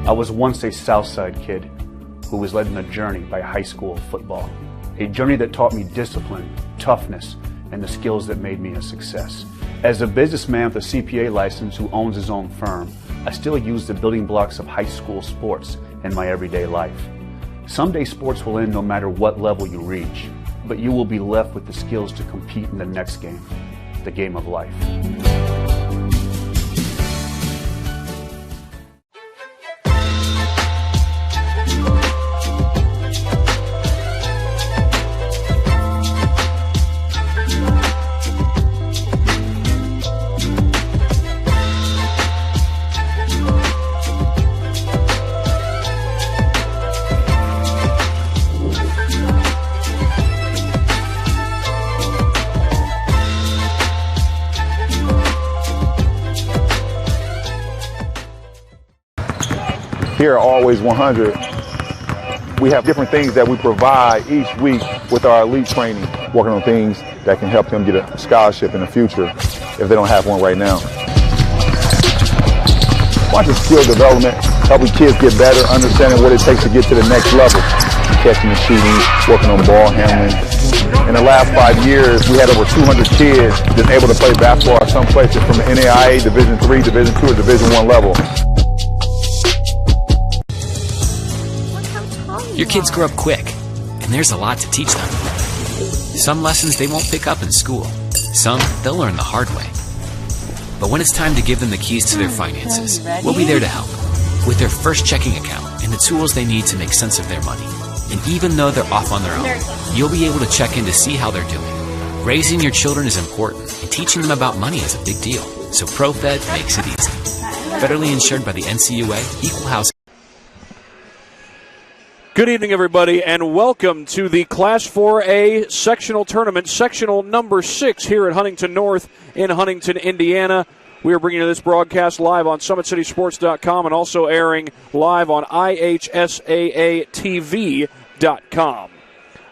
I was once a Southside kid who was led on a journey by high school football. A journey that taught me discipline, toughness, and the skills that made me a success. As a businessman with a CPA license who owns his own firm, I still use the building blocks of high school sports in my everyday life. Someday sports will end no matter what level you reach, but you will be left with the skills to compete in the next game, the game of life. Here at Always 100, we have different things that we provide each week with our elite training, working on things that can help them get a scholarship in the future if they don't have one right now. Bunch of skill development, helping kids get better, understanding what it takes to get to the next level, catching and shooting, working on ball handling. In the last 5 years, we had over 200 kids that's able to play basketball at some places from the NAIA, Division III, Division II, or Division I level. Your kids grow up quick, and there's a lot to teach them. Some lessons they won't pick up in school. Some they'll learn the hard way. But when it's time to give them the keys to their finances, we'll be there to help with their first checking account and the tools they need to make sense of their money. And even though they're off on their own, you'll be able to check in to see how they're doing. Raising your children is important, and teaching them about money is a big deal. So ProFed makes it easy. Federally insured by the NCUA, Equal Housing. Good evening, everybody, and welcome to the Class 4A sectional tournament, sectional number 6 here at Huntington North in Huntington, Indiana. We are bringing you this broadcast live on SummitCitySports.com and also airing live on IHSAATV.com.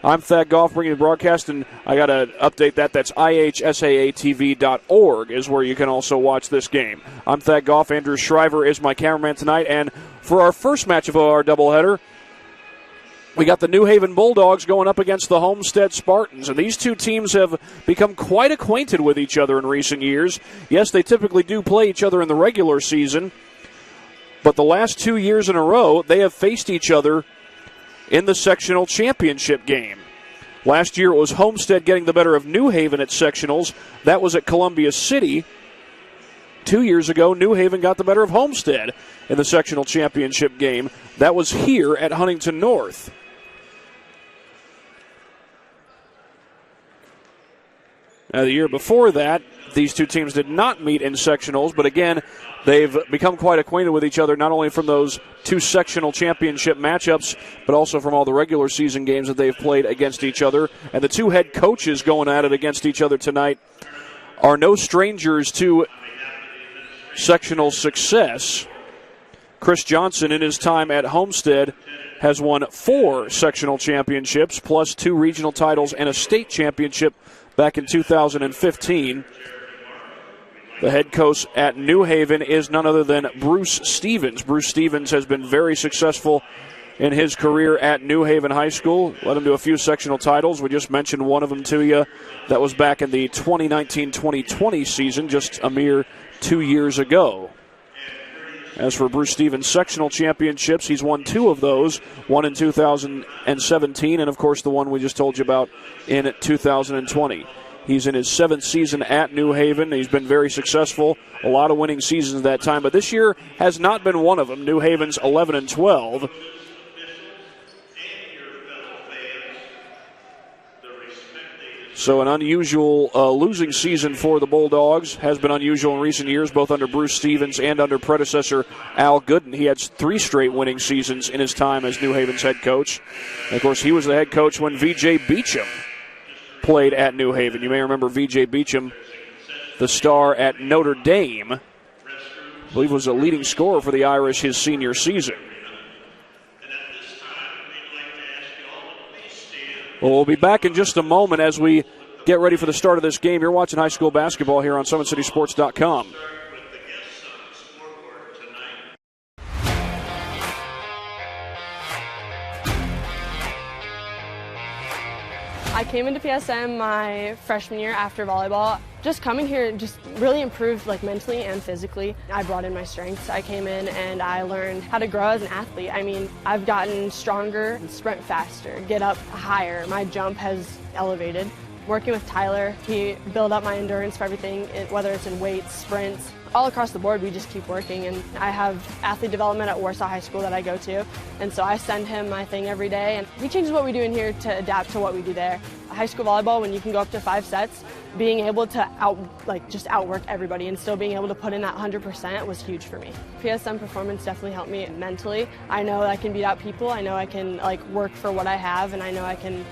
I'm Thad Goff bringing the broadcast, and I got to update that. That's IHSAATV.org is where you can also watch this game. I'm Thad Goff. Andrew Shriver is my cameraman tonight, and for our first match of our doubleheader, we got the New Haven Bulldogs going up against the Homestead Spartans, and these two teams have become quite acquainted with each other in recent years. Yes, they typically do play each other in the regular season, but the last 2 years in a row, they have faced each other in the sectional championship game. Last year, it was Homestead getting the better of New Haven at sectionals. That was at Columbia City. 2 years ago, New Haven got the better of Homestead in the sectional championship game. That was here at Huntington North. Now, the year before that, these two teams did not meet in sectionals, but again, they've become quite acquainted with each other, not only from those two sectional championship matchups, but also from all the regular season games that they've played against each other. And the two head coaches going at it against each other tonight are no strangers to sectional success. Chris Johnson, in his time at Homestead, has won 4 sectional championships, plus 2 regional titles and a state championship back in 2015. The head coach at New Haven is none other than Bruce Stevens. Bruce Stevens has been very successful in his career at New Haven High School. Led him to a few sectional titles. We just mentioned one of them to you. That was back in the 2019-2020 season, just a mere 2 years ago. As for Bruce Stevens' sectional championships, he's won 2 of those, one in 2017 and, of course, the one we just told you about in 2020. He's in his 7th season at New Haven. He's been very successful, a lot of winning seasons at that time, but this year has not been one of them. New Haven's 11-12. So an unusual losing season for the Bulldogs. Has been unusual in recent years, both under Bruce Stevens and under predecessor Al Gooden. He had 3 straight winning seasons in his time as New Haven's head coach. And of course, he was the head coach when V.J. Beecham played at New Haven. You may remember V.J. Beecham, the star at Notre Dame. I believe was a leading scorer for the Irish his senior season. Well, we'll be back in just a moment as we get ready for the start of this game. You're watching high school basketball here on SummitCitySports.com. came into PSM my freshman year after volleyball. Just coming here just really improved mentally and physically. I brought in my strengths. I came in and I learned how to grow as an athlete. I mean, I've gotten stronger, sprint faster, get up higher. My jump has elevated. Working with Tyler, he built up my endurance for everything, whether it's in weights, sprints. All across the board, we just keep working, and I have athlete development at Warsaw High School that I go to, and so I send him my thing every day, and he changes what we do in here to adapt to what we do there. High school volleyball, when you can go up to 5 sets, being able to just outwork everybody and still being able to put in that 100% was huge for me. PSM performance definitely helped me mentally. I know I can beat out people. I know I can work for what I have, and I know I can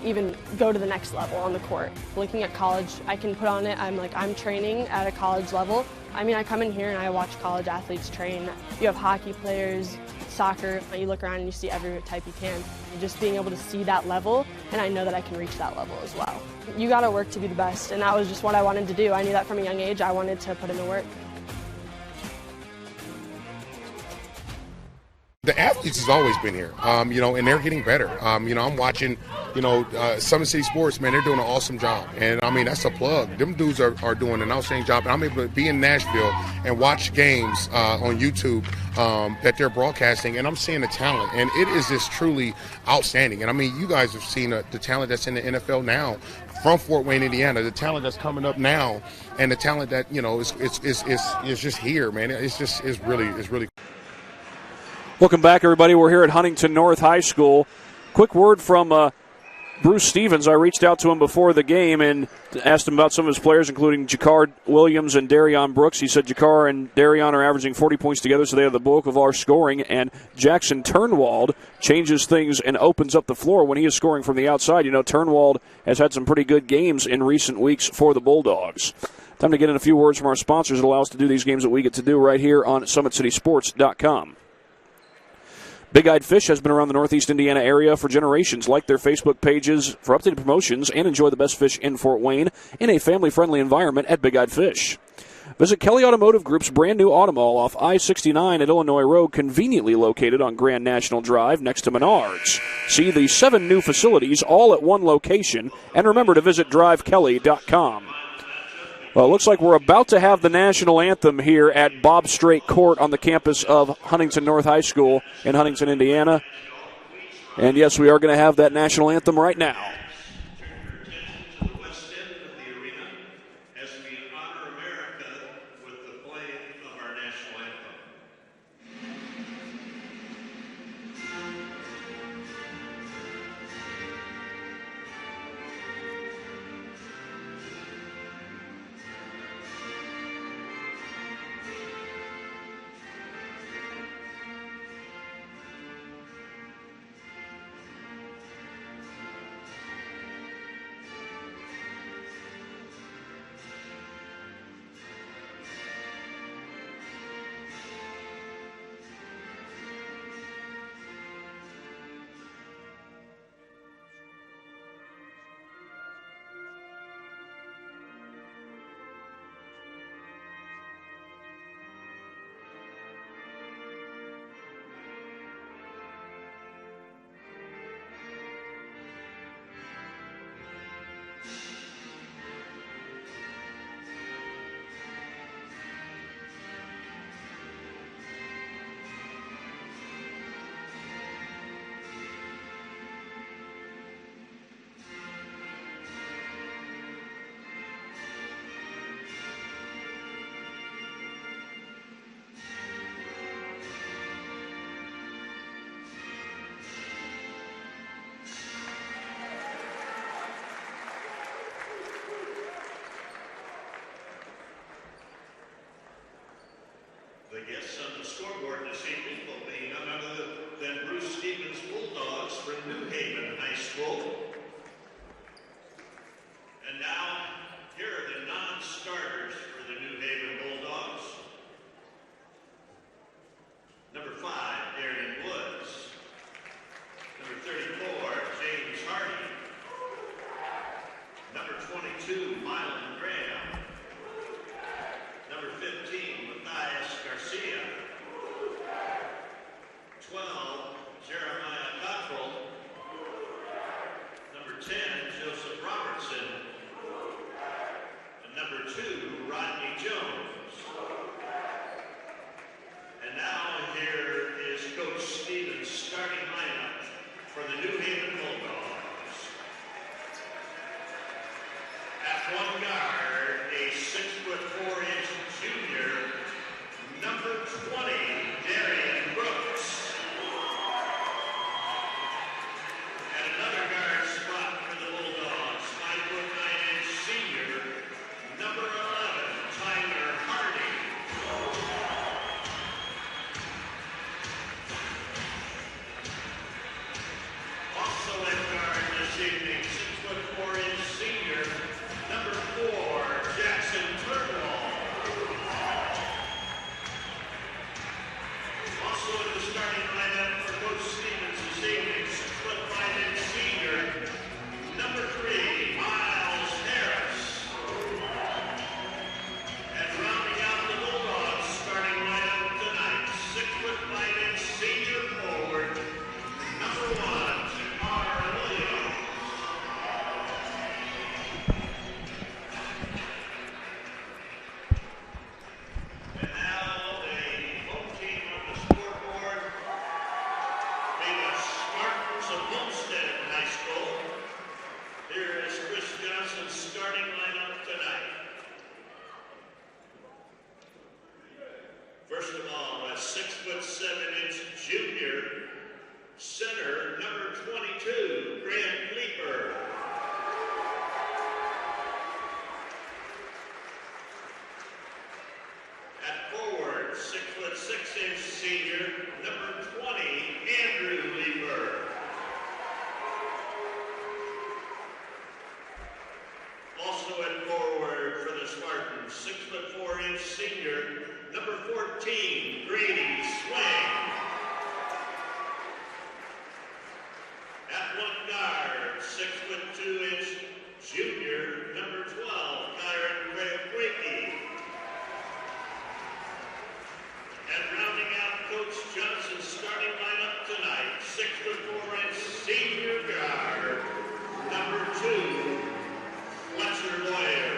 even go to the next level on the court. Looking at college, I can put on it. I'm training at a college level. I mean, I come in here and I watch college athletes train. You have hockey players, soccer. You look around and you see every type you can. Just being able to see that level, and I know that I can reach that level as well. You got to work to be the best, and that was just what I wanted to do. I knew that from a young age. I wanted to put in the work. The athletes has always been here, and they're getting better. I'm watching, Summit City Sports, man, they're doing an awesome job. And, that's a plug. Them dudes are doing an outstanding job. And I'm able to be in Nashville and watch games on YouTube that they're broadcasting, and I'm seeing the talent. And it is just truly outstanding. And, you guys have seen the talent that's in the NFL now from Fort Wayne, Indiana, the talent that's coming up now, and the talent that, is just here, man. It's really Welcome back, everybody. We're here at Huntington North High School. Quick word from Bruce Stevens. I reached out to him before the game and asked him about some of his players, including Jakar Williams and Darion Brooks. He said Jakar and Darion are averaging 40 points together, so they have the bulk of our scoring. And Jackson Turnwald changes things and opens up the floor when he is scoring from the outside. Turnwald has had some pretty good games in recent weeks for the Bulldogs. Time to get in a few words from our sponsors that allow us to do these games that we get to do right here on SummitCitySports.com. Big Eyed Fish has been around the Northeast Indiana area for generations. Like their Facebook pages for updated promotions and enjoy the best fish in Fort Wayne in a family-friendly environment at Big Eyed Fish. Visit Kelly Automotive Group's brand new Automall off I-69 at Illinois Road, conveniently located on Grand National Drive next to Menards. See the 7 new facilities all at one location, and remember to visit drivekelly.com. Well, it looks like we're about to have the national anthem here at Bob Strait Court on the campus of Huntington North High School in Huntington, Indiana. And yes, we are going to have that national anthem right now. The guests on the scoreboard this evening will be none other than Bruce Stevens Bulldogs from New Haven High School. And now, here are the non-starters for the New Haven Bulldogs. Number 5, Darian Woods. Number 34, James Hardy. Number 22, Mylan Graham. Number 15, Matthias Garcia. 12, Jeremiah Cottrell. 6'7" junior, center number 22, Grant Leeper. At forward, 6'6" senior, number 20, Andrew Leeper. Also at forward for the Spartans, 6'4" senior, number 14, Grady Swing. At one guard, 6'2" junior, number 12, Kyron Quakey. And rounding out Coach Johnson's starting lineup tonight, 6'4" senior guard, number 2, Fletcher Lawyer.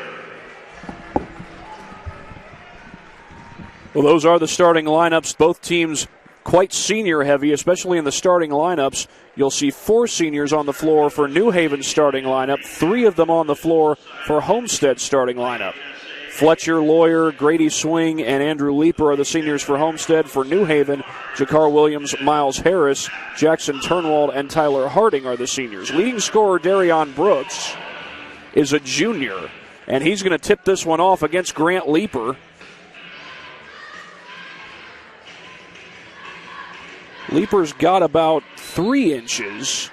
Well, those are the starting lineups. Both teams quite senior heavy, especially in the starting lineups. You'll see 4 seniors on the floor for New Haven's starting lineup, 3 of them on the floor for Homestead's starting lineup. Fletcher, Lawyer, Grady Swing, and Andrew Leeper are the seniors for Homestead. For New Haven, Jakar Williams, Miles Harris, Jackson Turnwald, and Tyler Harding are the seniors. Leading scorer Darion Brooks is a junior, and he's going to tip this one off against Grant Leeper. Leeper's got about 3 inches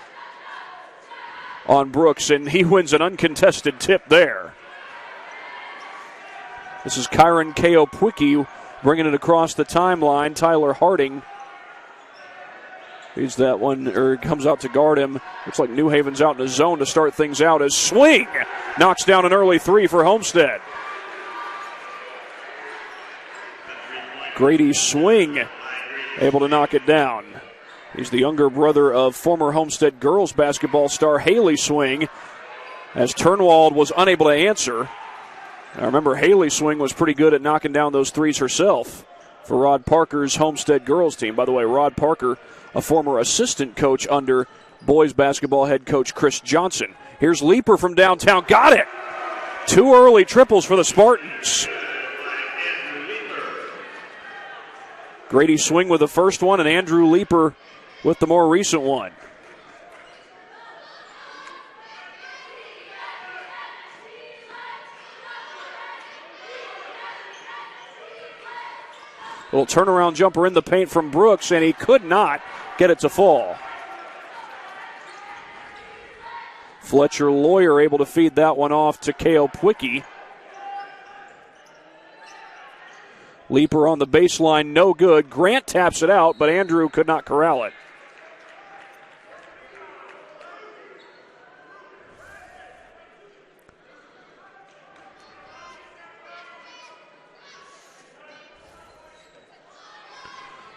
on Brooks, and he wins an uncontested tip there. This is Kyron Keopwicki bringing it across the timeline. Tyler Harding leads that one, or comes out to guard him. Looks like New Haven's out in the zone to start things out as Swing knocks down an early 3 for Homestead. Grady Swing able to knock it down. He's the younger brother of former Homestead girls basketball star Haley Swing, as Turnwald was unable to answer. I remember Haley Swing was pretty good at knocking down those threes herself for Rod Parker's Homestead girls team. By the way, Rod Parker, a former assistant coach under boys basketball head coach Chris Johnson. Here's Leeper from downtown. Got it! 2 early triples for the Spartans. Grady Swing with the first one, and Andrew Leeper with the more recent one. Little turnaround jumper in the paint from Brooks, and he could not get it to fall. Fletcher Lawyer able to feed that one off to Keopwicki. Leeper on the baseline, no good. Grant taps it out, but Andrew could not corral it.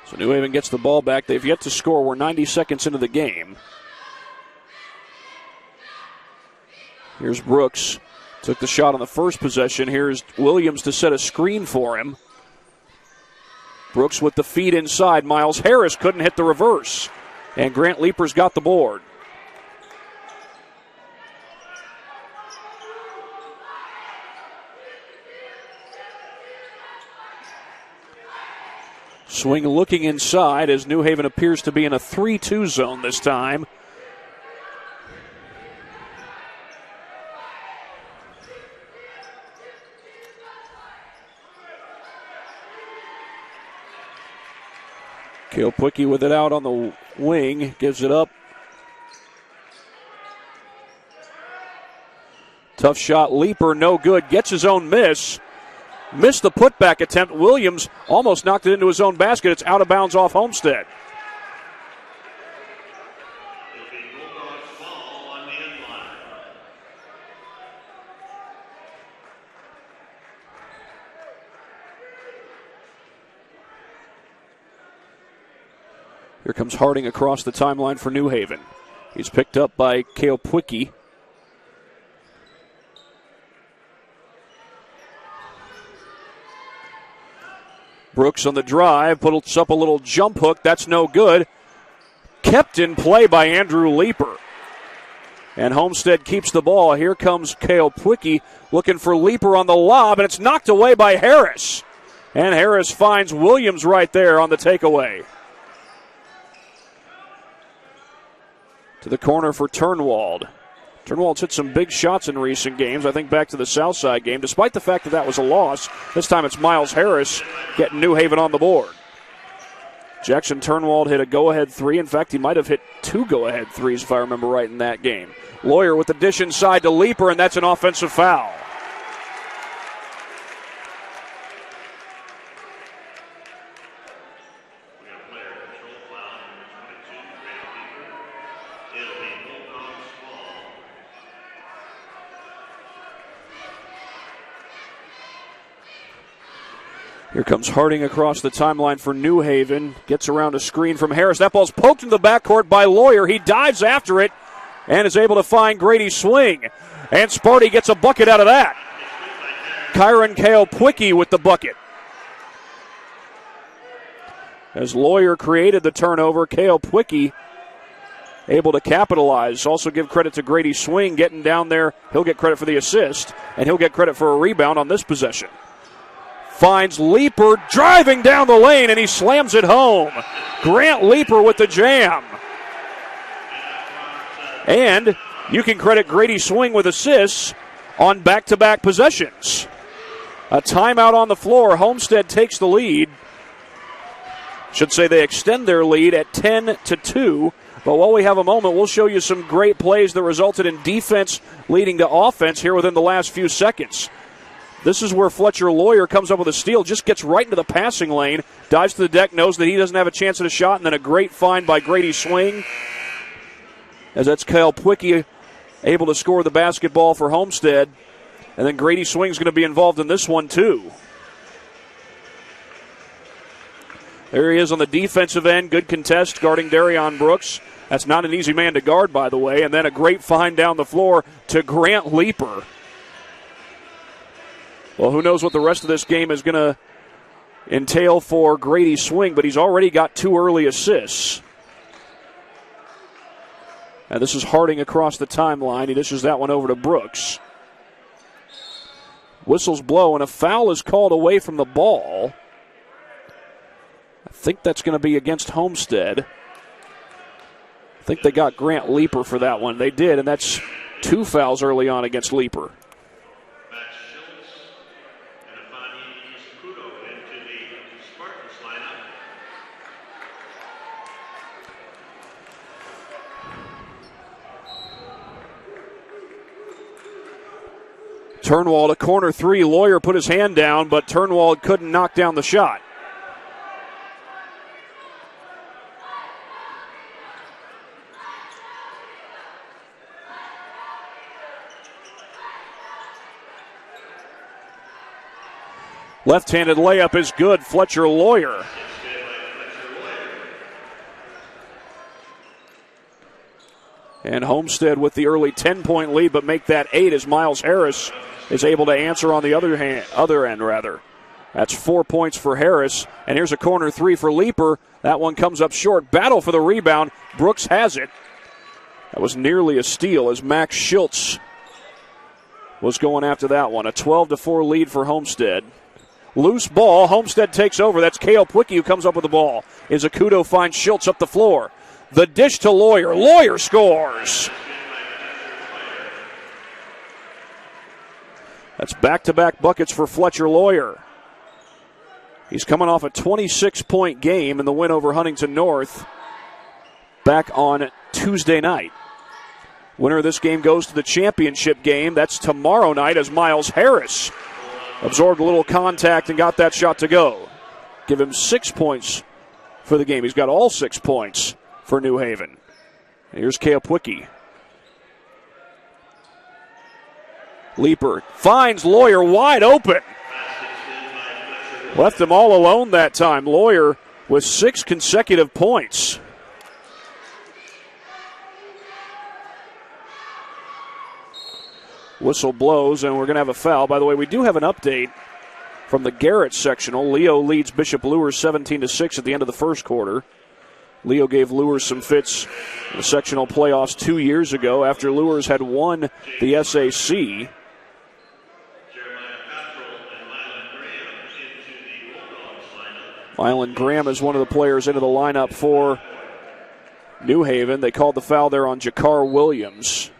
So New Haven gets the ball back. They've yet to score. We're 90 seconds into the game. Here's Brooks. Took the shot on the first possession. Here's Williams to set a screen for him. Brooks with the feed inside. Miles Harris couldn't hit the reverse. And Grant Leeper's got the board. Swing looking inside as New Haven appears to be in a 3-2 zone this time. Keopwicki with it out on the wing, gives it up. Tough shot, Leeper, no good, gets his own miss. Missed the putback attempt. Williams almost knocked it into his own basket. It's out of bounds off Homestead. Here comes Harding across the timeline for New Haven. He's picked up by Keopwicki. Brooks on the drive, puts up a little jump hook. That's no good. Kept in play by Andrew Leeper. And Homestead keeps the ball. Here comes Keopwicki looking for Leeper on the lob, and it's knocked away by Harris. And Harris finds Williams right there on the takeaway. To the corner for Turnwald. Turnwald's hit some big shots in recent games. I think back to the Southside game. Despite the fact that was a loss, this time it's Miles Harris getting New Haven on the board. Jackson Turnwald hit a go-ahead three. In fact, he might have hit 2 go-ahead threes, if I remember right, in that game. Lawyer with the dish inside to Leeper, and that's an offensive foul. Here comes Harding across the timeline for New Haven. Gets around a screen from Harris. That ball's poked into the backcourt by Lawyer. He dives after it and is able to find Grady Swing. And Sparty gets a bucket out of that. Kyron Kaopwicki with the bucket. As Lawyer created the turnover, Kaopwicki able to capitalize. Also give credit to Grady Swing getting down there. He'll get credit for the assist, and he'll get credit for a rebound on this possession. Finds Leeper driving down the lane, and he slams it home. Grant Leeper with the jam. And you can credit Grady Swing with assists on back-to-back possessions. A timeout on the floor. Homestead takes the lead. Should say they extend their lead at 10-2. But while we have a moment, we'll show you some great plays that resulted in defense leading to offense here within the last few seconds. This is where Fletcher Lawyer comes up with a steal, just gets right into the passing lane, dives to the deck, knows that he doesn't have a chance at a shot, and then a great find by Grady Swing. As that's Kaopwicki able to score the basketball for Homestead. And then Grady Swing's going to be involved in this one too. There he is on the defensive end. Good contest guarding Darion Brooks. That's not an easy man to guard, by the way. And then a great find down the floor to Grant Leeper. Well, who knows what the rest of this game is going to entail for Grady Swing, but he's already got 2 early assists. And this is Harding across the timeline. He dishes that one over to Brooks. Whistles blow, and a foul is called away from the ball. I think that's going to be against Homestead. I think they got Grant Leeper for that one. They did, and that's 2 fouls early on against Leeper. Turnwald, a corner 3. Lawyer put his hand down, but Turnwald couldn't knock down the shot. Left-handed layup is good. Fletcher Lawyer. And Homestead with the early 10-point lead, but make that 8 as Miles Harris is able to answer on the other end. That's 4 points for Harris. And here's a corner 3 for Leeper. That one comes up short. Battle for the rebound. Brooks has it. That was nearly a steal as Max Schultz was going after that one. A 12-4 lead for Homestead. Loose ball. Homestead takes over. That's Kaopwicki who comes up with the ball. Izakudo finds Schultz up the floor. The dish to Lawyer. Lawyer scores. That's back-to-back buckets for Fletcher Lawyer. He's coming off a 26-point game in the win over Huntington North back on Tuesday night. Winner of this game goes to the championship game. That's tomorrow night as Miles Harris absorbed a little contact and got that shot to go. Give him 6 points for the game. He's got all 6 points for New Haven. Here's Kaopwicki. Leeper finds Lawyer wide open. Left him all alone that time. Lawyer with 6 consecutive points. Whistle blows, and we're going to have a foul. By the way, we do have an update from the Garrett sectional. Leo leads Bishop Luers 17-6 at the end of the first quarter. Leo gave Luers some fits in the sectional playoffs 2 years ago after Luers had won the SAC. Mylan Graham is one of the players into the lineup for New Haven. They called the foul there on Jakar Williams.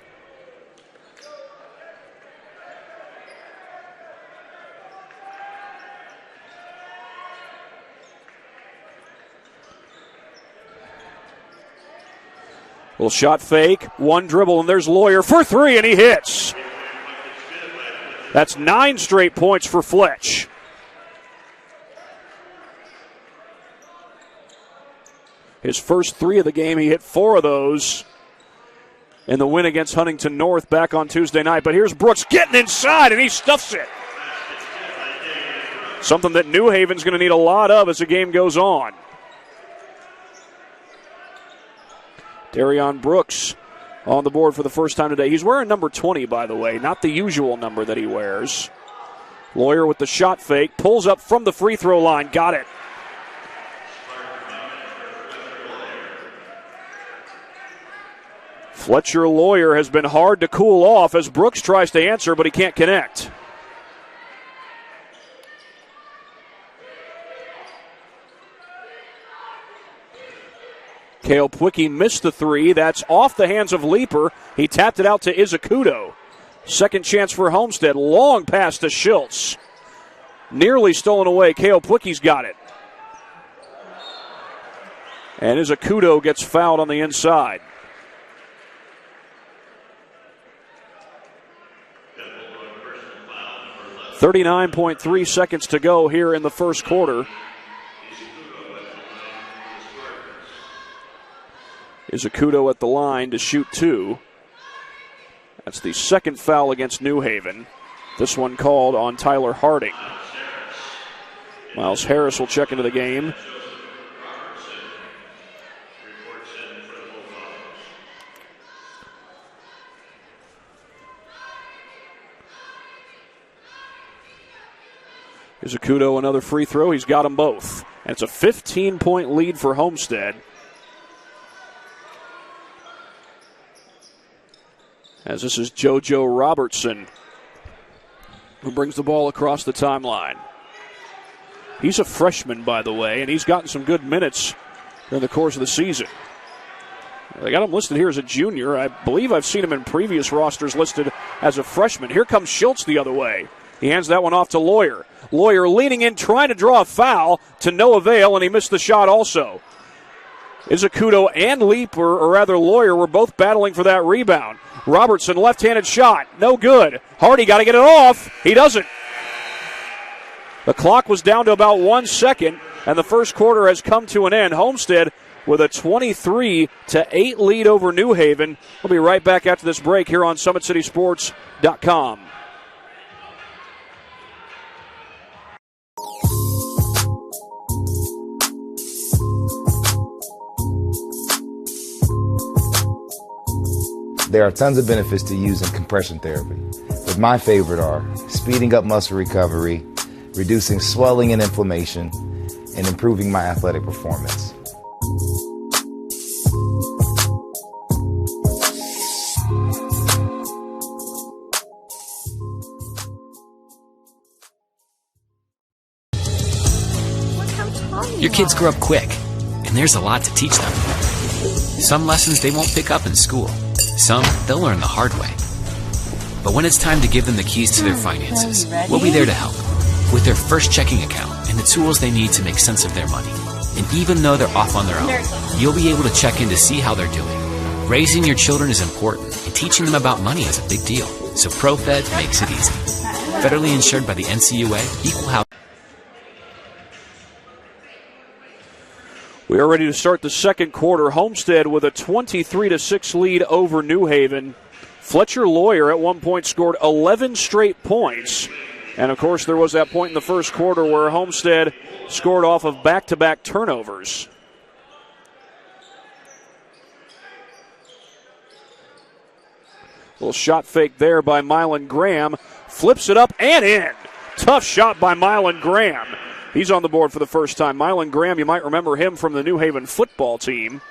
Little shot fake, one dribble, and there's Lawyer for three, and he hits. That's 9 straight points for Fletch. His first 3 of the game, he hit 4 of those in the win against Huntington North back on Tuesday night. But here's Brooks getting inside, and he stuffs it. Something that New Haven's going to need a lot of as the game goes on. Darion Brooks on the board for the first time today. He's wearing number 20, by the way, not the usual number that he wears. Lawyer with the shot fake, pulls up from the free throw line, got it. Fletcher Lawyer has been hard to cool off as Brooks tries to answer, but he can't connect. Cale Pwicki missed the 3. That's off the hands of Leeper. He tapped it out to Izakudo. Second chance for Homestead. Long pass to Schultz. Nearly stolen away. Cale Pwicki's got it. And Izakudo gets fouled on the inside. 39.3 seconds to go here in the first quarter. Izakudo at the line to shoot 2. That's the second foul against New Haven. This one called on Tyler Harding. Miles Harris will check into the game. Izakudo another free throw. He's got them both. And it's a 15-point lead for Homestead. As this is JoJo Robertson who brings the ball across the timeline. He's a freshman, by the way, and he's gotten some good minutes during the course of the season. They got him listed here as a junior. I believe I've seen him in previous rosters listed as a freshman. Here comes Schultz the other way. He hands that one off to Lawyer. Lawyer leaning in, trying to draw a foul to no avail, and he missed the shot also. Izakudo and Leeper, or rather Lawyer, were both battling for that rebound. Robertson, left-handed shot, no good. Hardy got to get it off. He doesn't. The clock was down to about 1 second, and the first quarter has come to an end. Homestead with a 23-8 lead over New Haven. We'll be right back after this break here on SummitCitySports.com. There are tons of benefits to using compression therapy, but my favorite are speeding up muscle recovery, reducing swelling and inflammation, and improving my athletic performance. Your kids grow up quick, and there's a lot to teach them. Some lessons they won't pick up in school. Some they'll learn the hard way. But when it's time to give them the keys to their finances, we'll be there to help with their first checking account and the tools they need to make sense of their money. And even though they're off on their own, you'll be able to check in to see how they're doing. Raising your children is important, and teaching them about money is a big deal. So ProFed makes it easy. Federally insured by the NCUA, Equal Housing. We are ready to start the second quarter. Homestead with a 23-6 lead over New Haven. Fletcher Lawyer at one point scored 11 straight points. And, of course, there was that point in the first quarter where Homestead scored off of back-to-back turnovers. Little shot fake there by Mylan Graham. Flips it up and in. Tough shot by Mylan Graham. He's on the board for the first time. Mylan Graham, you might remember him from the New Haven football team.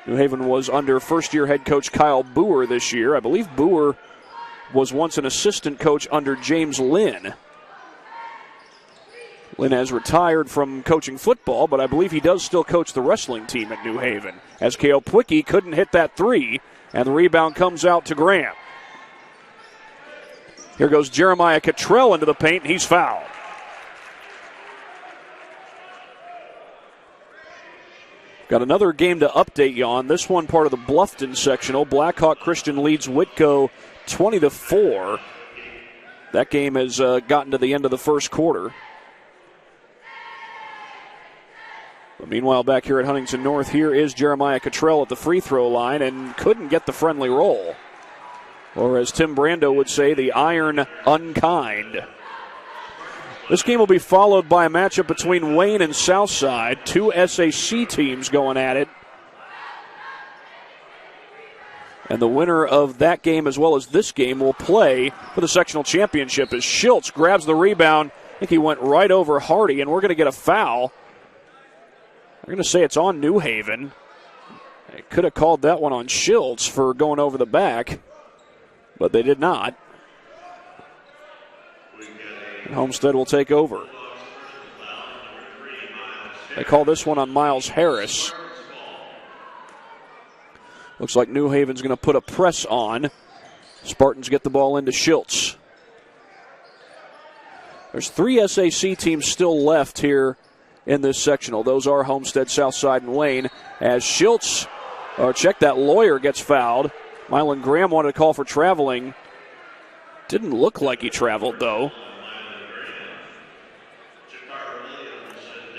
New Haven was under first-year head coach Kyle Boer this year. I believe Boer was once an assistant coach under James Lynn. Lynn has retired from coaching football, but I believe he does still coach the wrestling team at New Haven. As Keopwicki couldn't hit that three, and the rebound comes out to Graham. Here goes Jeremiah Cottrell into the paint, and he's fouled. Got another game to update you on. This one part of the Bluffton sectional. Blackhawk Christian leads Whitko 20-4. That game has gotten to the end of the first quarter. But meanwhile, back here at Huntington North, here is Jeremiah Cottrell at the free throw line and couldn't get the friendly roll. Or as Tim Brando would say, the iron unkind. This game will be followed by a matchup between Wayne and Southside. Two SAC teams going at it. And the winner of that game as well as this game will play for the sectional championship as Schultz grabs the rebound. I think he went right over Hardy, and we're going to get a foul. They're going to say it's on New Haven. They could have called that one on Schultz for going over the back, but they did not. And Homestead will take over. They call this one on Miles Harris. Looks like New Haven's going to put a press on. Spartans get the ball into Schultz. There's 3 SAC teams still left here in this sectional. Those are Homestead, Southside, and Wayne. As Schultz, check that, Lawyer gets fouled. Mylan Graham wanted to call for traveling. Didn't look like he traveled, though.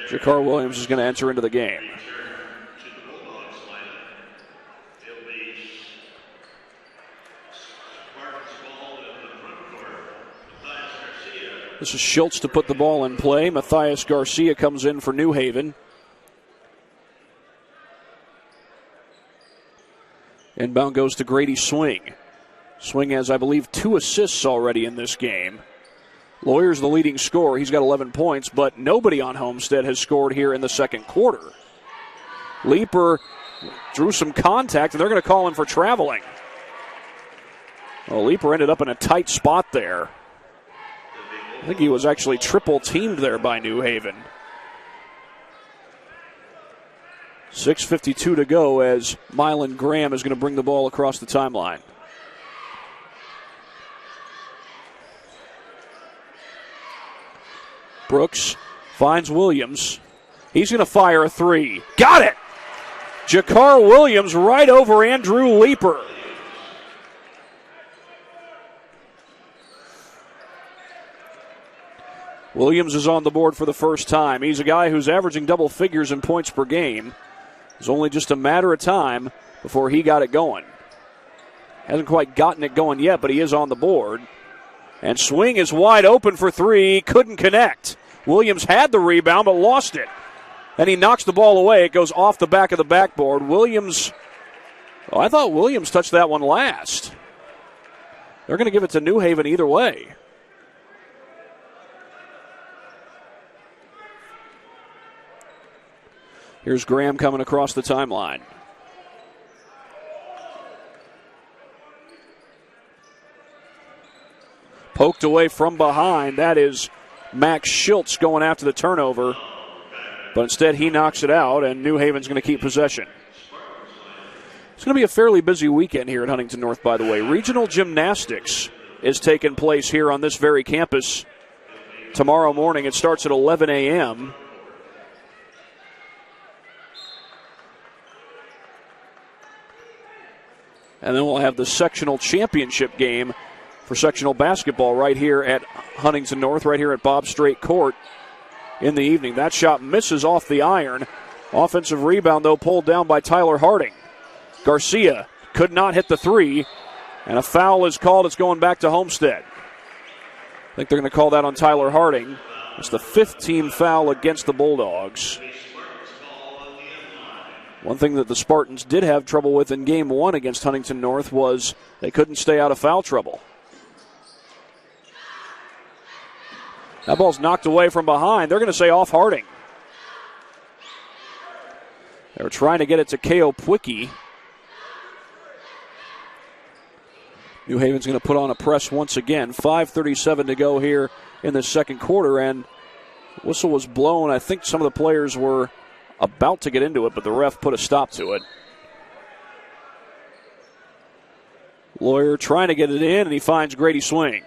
Jakar Williams is going to enter into the game. This is Schultz to put the ball in play. Matthias Garcia comes in for New Haven. Inbound goes to Grady Swing. Swing has, I believe, 2 assists already in this game. Lawyer's the leading scorer. He's got 11 points, but nobody on Homestead has scored here in the second quarter. Leeper drew some contact, and they're going to call him for traveling. Well, Leeper ended up in a tight spot there. I think he was actually triple teamed there by New Haven. 6:52 to go as Mylan Graham is going to bring the ball across the timeline. Brooks finds Williams. He's going to fire a three. Got it! Jakar Williams right over Andrew Leeper. Williams is on the board for the first time. He's a guy who's averaging double figures in points per game. It's only just a matter of time before he got it going. Hasn't quite gotten it going yet, but he is on the board. And Swing is wide open for three. Couldn't connect. Williams had the rebound, but lost it. And he knocks the ball away. It goes off the back of the backboard. Williams, I thought Williams touched that one last. They're going to give it to New Haven either way. Here's Graham coming across the timeline. Poked away from behind. That is Max Schultz going after the turnover. But instead he knocks it out, and New Haven's going to keep possession. It's going to be a fairly busy weekend here at Huntington North, by the way. Regional gymnastics is taking place here on this very campus tomorrow morning. It starts at 11 a.m., and then we'll have the sectional championship game for sectional basketball right here at Huntington North, right here at Bob Strait Court in the evening. That shot misses off the iron. Offensive rebound, though, pulled down by Tyler Harding. Garcia could not hit the three, and a foul is called. It's going back to Homestead. I think they're going to call that on Tyler Harding. It's the 5th team foul against the Bulldogs. One thing that the Spartans did have trouble with in Game 1 against Huntington North was they couldn't stay out of foul trouble. That ball's knocked away from behind. They're going to say off Harding. They were trying to get it to Keopwicki. New Haven's going to put on a press once again. 5:37 to go here in the second quarter, and Whistle was blown. I think some of the players were about to get into it, but the ref put a stop to it. Lawyer trying to get it in, and he finds Grady Swing.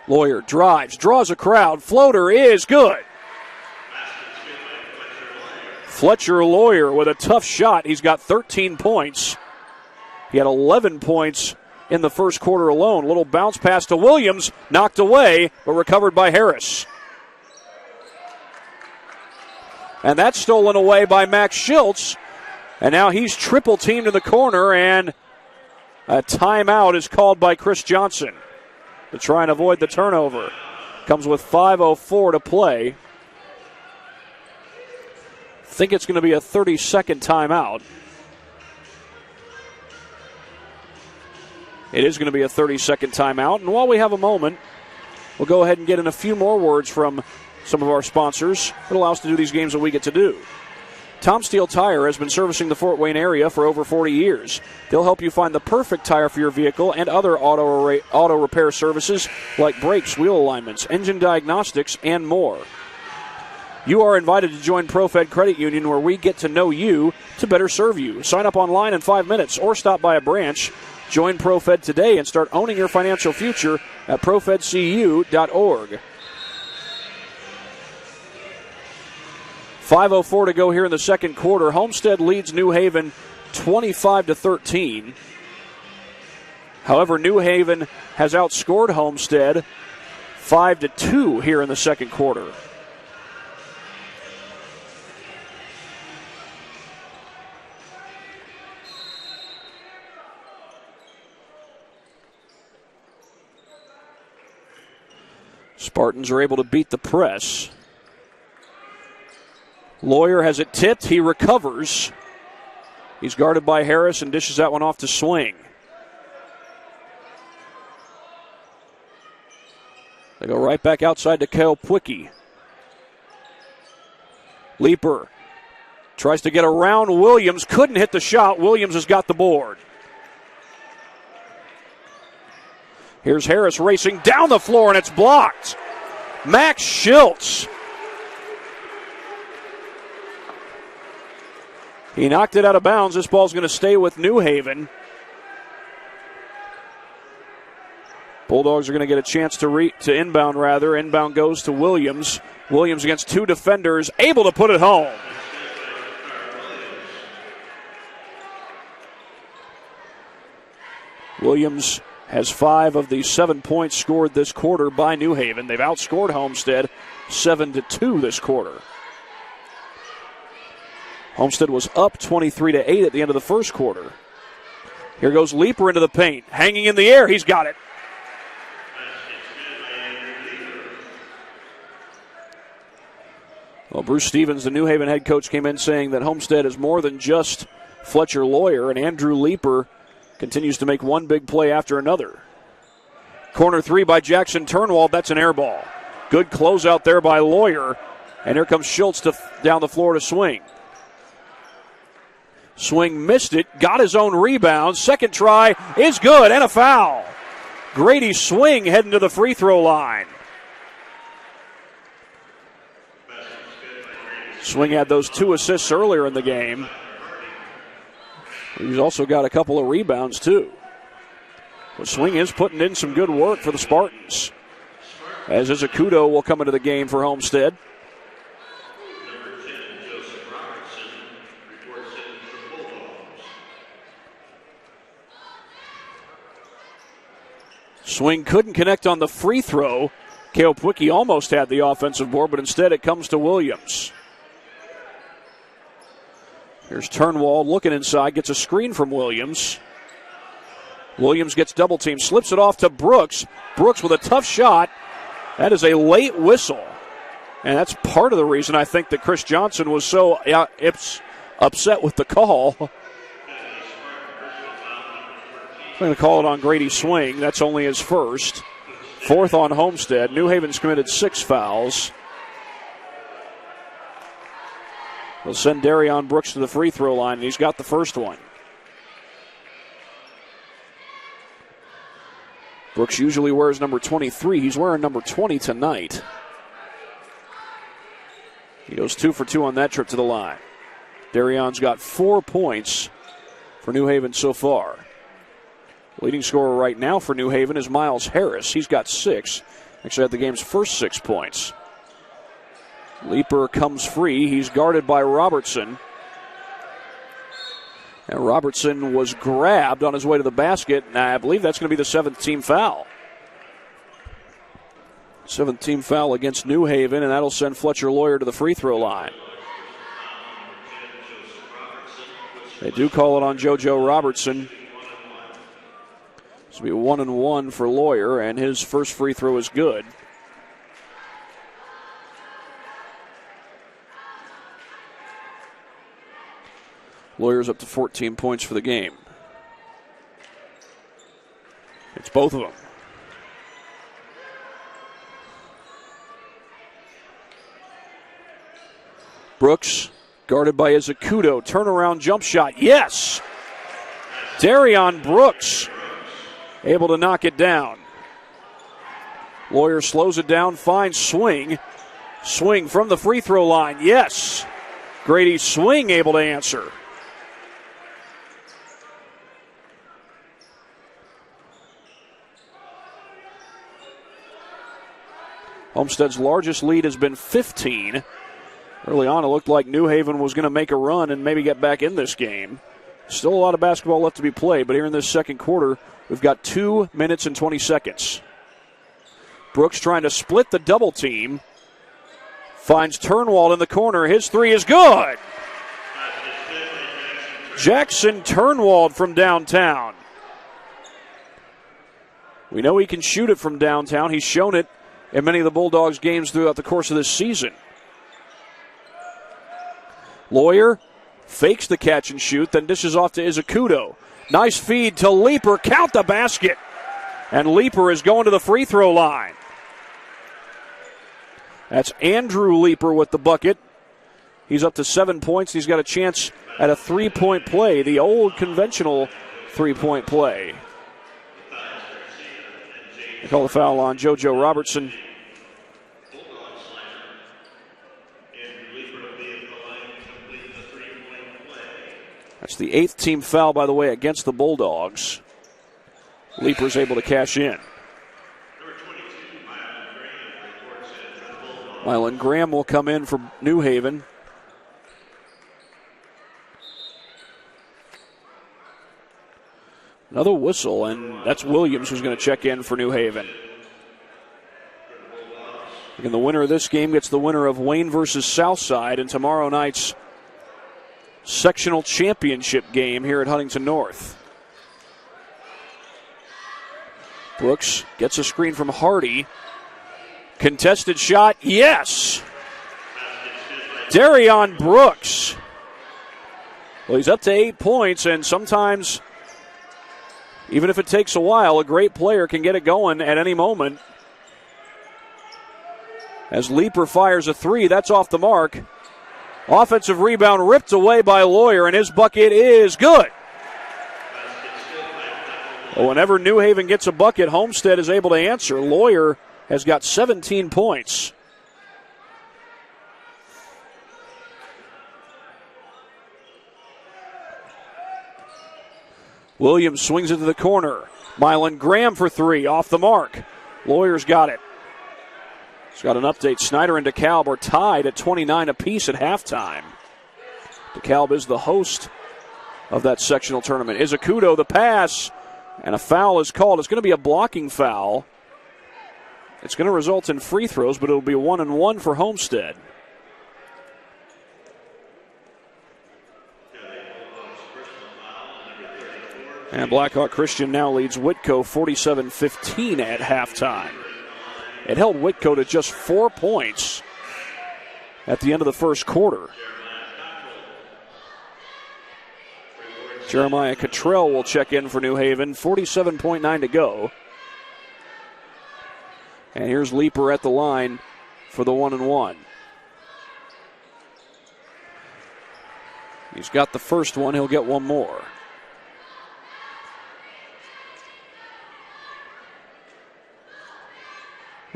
Lawyer drives, draws a crowd. Floater is good. Fletcher Lawyer with a tough shot. He's got 13 points. He had 11 points in the first quarter alone. Little bounce pass to Williams, knocked away, but recovered by Harris. And that's stolen away by Max Schultz. And now he's triple teamed in the corner, and a timeout is called by Chris Johnson to try and avoid the turnover. Comes with 5:04 to play. I think it's going to be a 30-second timeout. It is going to be a 30-second timeout. And while we have a moment, we'll go ahead and get in a few more words from some of our sponsors that allow us to do these games that we get to do. Tom Steele Tire has been servicing the Fort Wayne area for over 40 years. They'll help you find the perfect tire for your vehicle and other auto repair services like brakes, wheel alignments, engine diagnostics, and more. You are invited to join ProFed Credit Union, where we get to know you to better serve you. Sign up online in 5 minutes or stop by a branch. Join ProFed today and start owning your financial future at profedcu.org. 5:04 to go here in the second quarter. Homestead leads New Haven 25-13. However, New Haven has outscored Homestead 5-2 here in the second quarter. Spartans are able to beat the press. Lawyer has it tipped. He recovers. He's guarded by Harris and dishes that one off to Swing. They go right back outside to Kale Pwicki. Leaper tries to get around Williams. Couldn't hit the shot. Williams has got the board. Here's Harris racing down the floor, and it's blocked. Max Schultz. He knocked it out of bounds. This ball's going to stay with New Haven. Bulldogs are going to get a chance to inbound, rather. Inbound goes to Williams. Williams against two defenders, able to put it home. Williams has 5 of the 7 points scored this quarter by New Haven. They've outscored Homestead 7-2 this quarter. Homestead was up 23-8 at the end of the first quarter. Here goes Leaper into the paint. Hanging in the air. He's got it. Well, Bruce Stevens, the New Haven head coach, came in saying that Homestead is more than just Fletcher Lawyer, and Andrew Leaper continues to make one big play after another. Corner three by Jackson Turnwald. That's an air ball. Good closeout there by Lawyer. And here comes Schultz down the floor to Swing. Swing missed it, got his own rebound. Second try is good, and a foul. Grady Swing heading to the free throw line. Swing had those 2 assists earlier in the game. He's also got a couple of rebounds, too. But Swing is putting in some good work for the Spartans. As Izakudo will come into the game for Homestead. Swing couldn't connect on the free throw. Kale Pwicki almost had the offensive board, but instead it comes to Williams. Here's Turnwald looking inside, gets a screen from Williams. Williams gets double teamed, slips it off to Brooks. Brooks with a tough shot. That is a late whistle. And that's part of the reason I think that Chris Johnson was so upset with the call. I'm going to call it on Grady Swing. That's only his first. 4th on Homestead. New Haven's committed 6 fouls. They'll send Darion Brooks to the free throw line, and he's got the first one. Brooks usually wears number 23. He's wearing number 20 tonight. He goes 2 for 2 on that trip to the line. Darion's got 4 points for New Haven so far. Leading scorer right now for New Haven is Miles Harris. He's got 6. Actually had the game's first 6 points. Leaper comes free. He's guarded by Robertson. And Robertson was grabbed on his way to the basket. And I believe that's going to be the 7th team foul. 7th team foul against New Haven, and that'll send Fletcher Lawyer to the free throw line. They do call it on JoJo Robertson. This will be 1-1 for Lawyer, and his first free throw is good. Lawyer's up to 14 points for the game. It's both of them. Brooks, guarded by Izakudo. Turnaround jump shot. Yes! Darion Brooks able to knock it down. Lawyer slows it down, finds Swing. Swing from the free throw line. Yes! Grady Swing able to answer. Homestead's largest lead has been 15. Early on, it looked like New Haven was going to make a run and maybe get back in this game. Still a lot of basketball left to be played, but here in this second quarter, we've got 2 minutes and 20 seconds. Brooks trying to split the double team. Finds Turnwald in the corner. His 3 is good. Jackson Turnwald from downtown. We know he can shoot it from downtown. He's shown it in many of the Bulldogs games throughout the course of this season. Lawyer fakes the catch and shoot, then dishes off to Izakudo. Nice feed to Leaper. Count the basket. And Leaper is going to the free throw line. That's Andrew Leaper with the bucket. He's up to 7 points. He's got a chance at a 3-point play, the old conventional 3-point play. They call the foul on JoJo Robertson. That's the 8th team foul, by the way, against the Bulldogs. Leaper's able to cash in. Mylan Graham will come in for New Haven. Another whistle, and that's Williams who's going to check in for New Haven. And the winner of this game gets the winner of Wayne versus Southside in tomorrow night's sectional championship game here at Huntington North. Brooks gets a screen from Hardy. Contested shot, yes! Darion Brooks. Well, he's up to 8 points, and sometimes, even if it takes a while, a great player can get it going at any moment. As Leaper fires a 3, that's off the mark. Offensive rebound ripped away by Lawyer, and his bucket is good. Well, whenever New Haven gets a bucket, Homestead is able to answer. Lawyer has got 17 points. Williams swings it to the corner. Mylan Graham for 3, off the mark. Lawyer's got it. He's got an update. Snyder and DeKalb are tied at 29 apiece at halftime. DeKalb is the host of that sectional tournament. Izakudo, the pass, and a foul is called. It's going to be a blocking foul. It's going to result in free throws, but it'll be 1-1 for Homestead. And Blackhawk Christian now leads Whitko 47-15 at halftime. It held Whitko to just 4 points at the end of the first quarter. Jeremiah Cottrell will check in for New Haven. 47.9 to go. And here's Leaper at the line for the 1-1. He's got the first one. He'll get one more.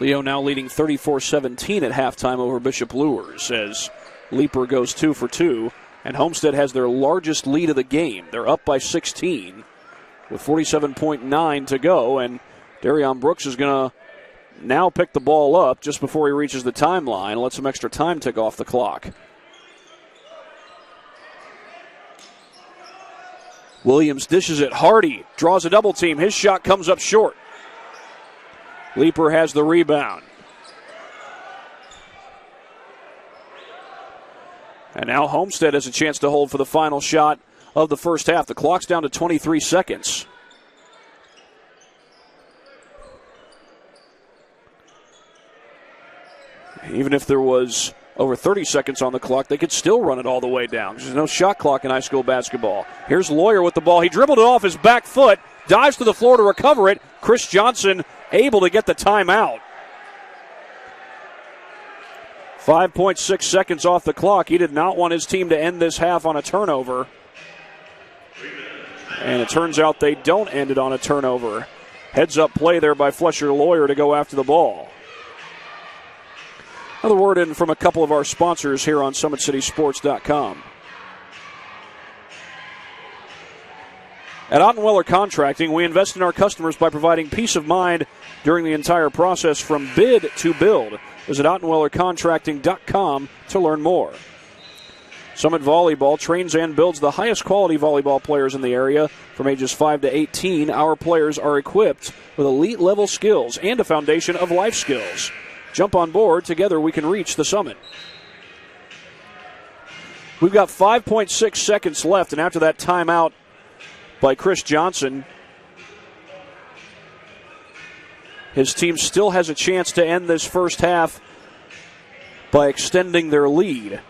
Leo now leading 34-17 at halftime over Bishop Luers as Leeper goes 2 for 2. And Homestead has their largest lead of the game. They're up by 16 with 47.9 to go. And Darion Brooks is going to now pick the ball up just before he reaches the timeline. Let some extra time tick off the clock. Williams dishes it. Hardy draws a double team. His shot comes up short. Leeper has the rebound. And now Homestead has a chance to hold for the final shot of the first half. The clock's down to 23 seconds. Even if there was over 30 seconds on the clock, they could still run it all the way down. There's no shot clock in high school basketball. Here's Lawyer with the ball. He dribbled it off his back foot, dives to the floor to recover it. Chris Johnson able to get the timeout. 5.6 seconds off the clock. He did not want his team to end this half on a turnover. And it turns out they don't end it on a turnover. Heads up play there by Fletcher Lawyer to go after the ball. Another word in from a couple of our sponsors here on SummitCitySports.com. At Ottenweller Contracting, we invest in our customers by providing peace of mind during the entire process from bid to build. Visit OttenwellerContracting.com to learn more. Summit Volleyball trains and builds the highest quality volleyball players in the area. From ages 5 to 18, our players are equipped with elite-level skills and a foundation of life skills. Jump on board. Together we can reach the summit. We've got 5.6 seconds left, and after that timeout by Chris Johnson, his team still has a chance to end this first half by extending their lead.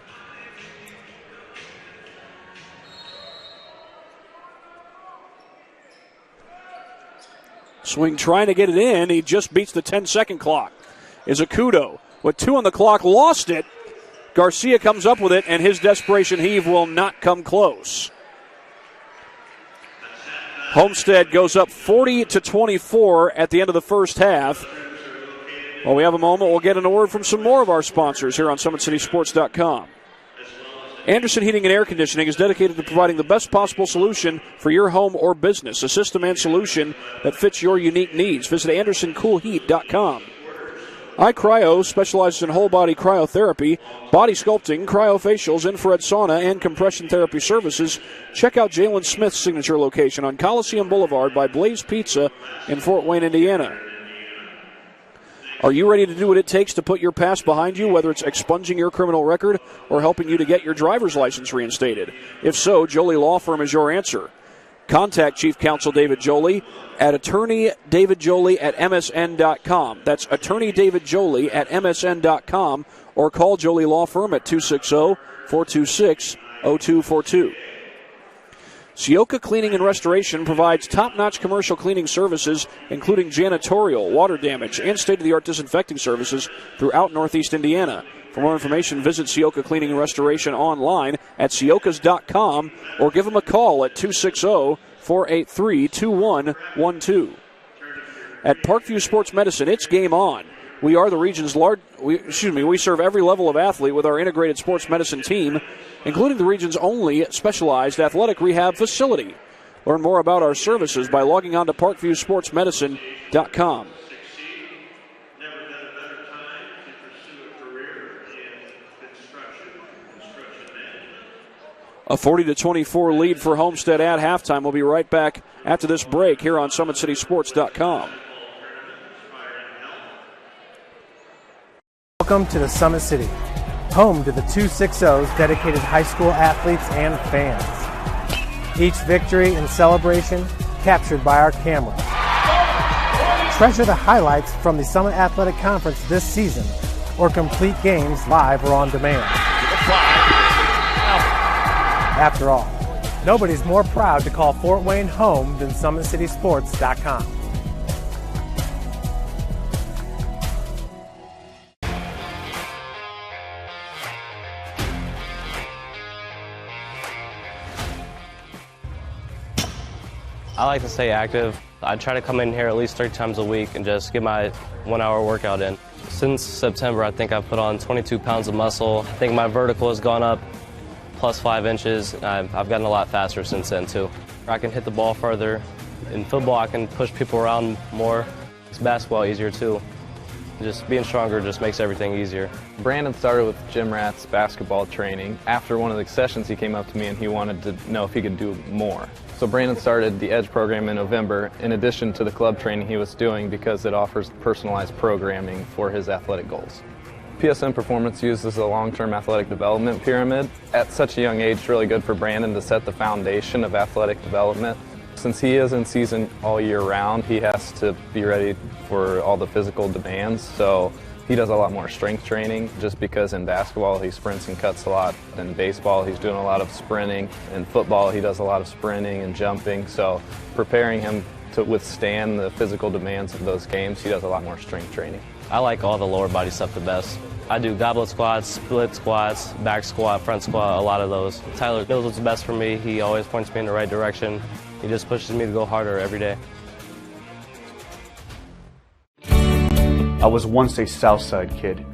Swing trying to get it in. He just beats the 10-second clock. Izakudo with 2 on the clock, lost it. Garcia comes up with it, and his desperation heave will not come close. Homestead goes up 40-24 at the end of the first half. While we have a moment, we'll get a word from some more of our sponsors here on SummitCitySports.com. Anderson Heating and Air Conditioning is dedicated to providing the best possible solution for your home or business, a system and solution that fits your unique needs. Visit AndersonCoolHeat.com. iCryo specializes in whole-body cryotherapy, body sculpting, cryofacials, infrared sauna, and compression therapy services. Check out Jalen Smith's signature location on Coliseum Boulevard by Blaze Pizza in Fort Wayne, Indiana. Are you ready to do what it takes to put your past behind you, whether it's expunging your criminal record or helping you to get your driver's license reinstated? If so, Jolie Law Firm is your answer. Contact Chief Counsel David Jolie at attorneydavidjolie@msn.com. That's attorneydavidjolie@msn.com, or call Jolie Law Firm at 260-426-0242. Sioka Cleaning and Restoration provides top-notch commercial cleaning services, including janitorial, water damage, and state-of-the-art disinfecting services throughout Northeast Indiana. For more information, visit Sioka Cleaning and Restoration online at siokas.com or give them a call at 260-483-2112. At Parkview Sports Medicine, it's game on. We are the region's we serve every level of athlete with our integrated sports medicine team, including the region's only specialized athletic rehab facility. Learn more about our services by logging on to parkviewsportsmedicine.com. A 40-24 lead for Homestead at halftime. We'll be right back after this break here on SummitCitySports.com. Welcome to the Summit City, home to the 260's dedicated high school athletes and fans. Each victory and celebration captured by our camera. Treasure the highlights from the Summit Athletic Conference this season, or complete games live or on demand. After all, nobody's more proud to call Fort Wayne home than SummitCitySports.com. I like to stay active. I try to come in here at least 3 times a week and just get my 1-hour workout in. Since September, I think I've put on 22 pounds of muscle. I think my vertical has gone up plus 5 inches. I've gotten a lot faster since then, too. I can hit the ball further. In football, I can push people around more. It's basketball easier, too. Just being stronger just makes everything easier. Brandon started with gym rats basketball training. After one of the sessions, he came up to me and he wanted to know if he could do more. So Brandon started the EDGE program in November, in addition to the club training he was doing, because it offers personalized programming for his athletic goals. PSN Performance uses a long-term athletic development pyramid. At such a young age, it's really good for Brandon to set the foundation of athletic development. Since he is in season all year round, he has to be ready for all the physical demands. So he does a lot more strength training, just because in basketball he sprints and cuts a lot. In baseball he's doing a lot of sprinting. In football he does a lot of sprinting and jumping. So preparing him to withstand the physical demands of those games, he does a lot more strength training. I like all the lower body stuff the best. I do goblet squats, split squats, back squat, front squat, a lot of those. Tyler knows what's best for me. He always points me in the right direction. He just pushes me to go harder every day. I was once a Southside kid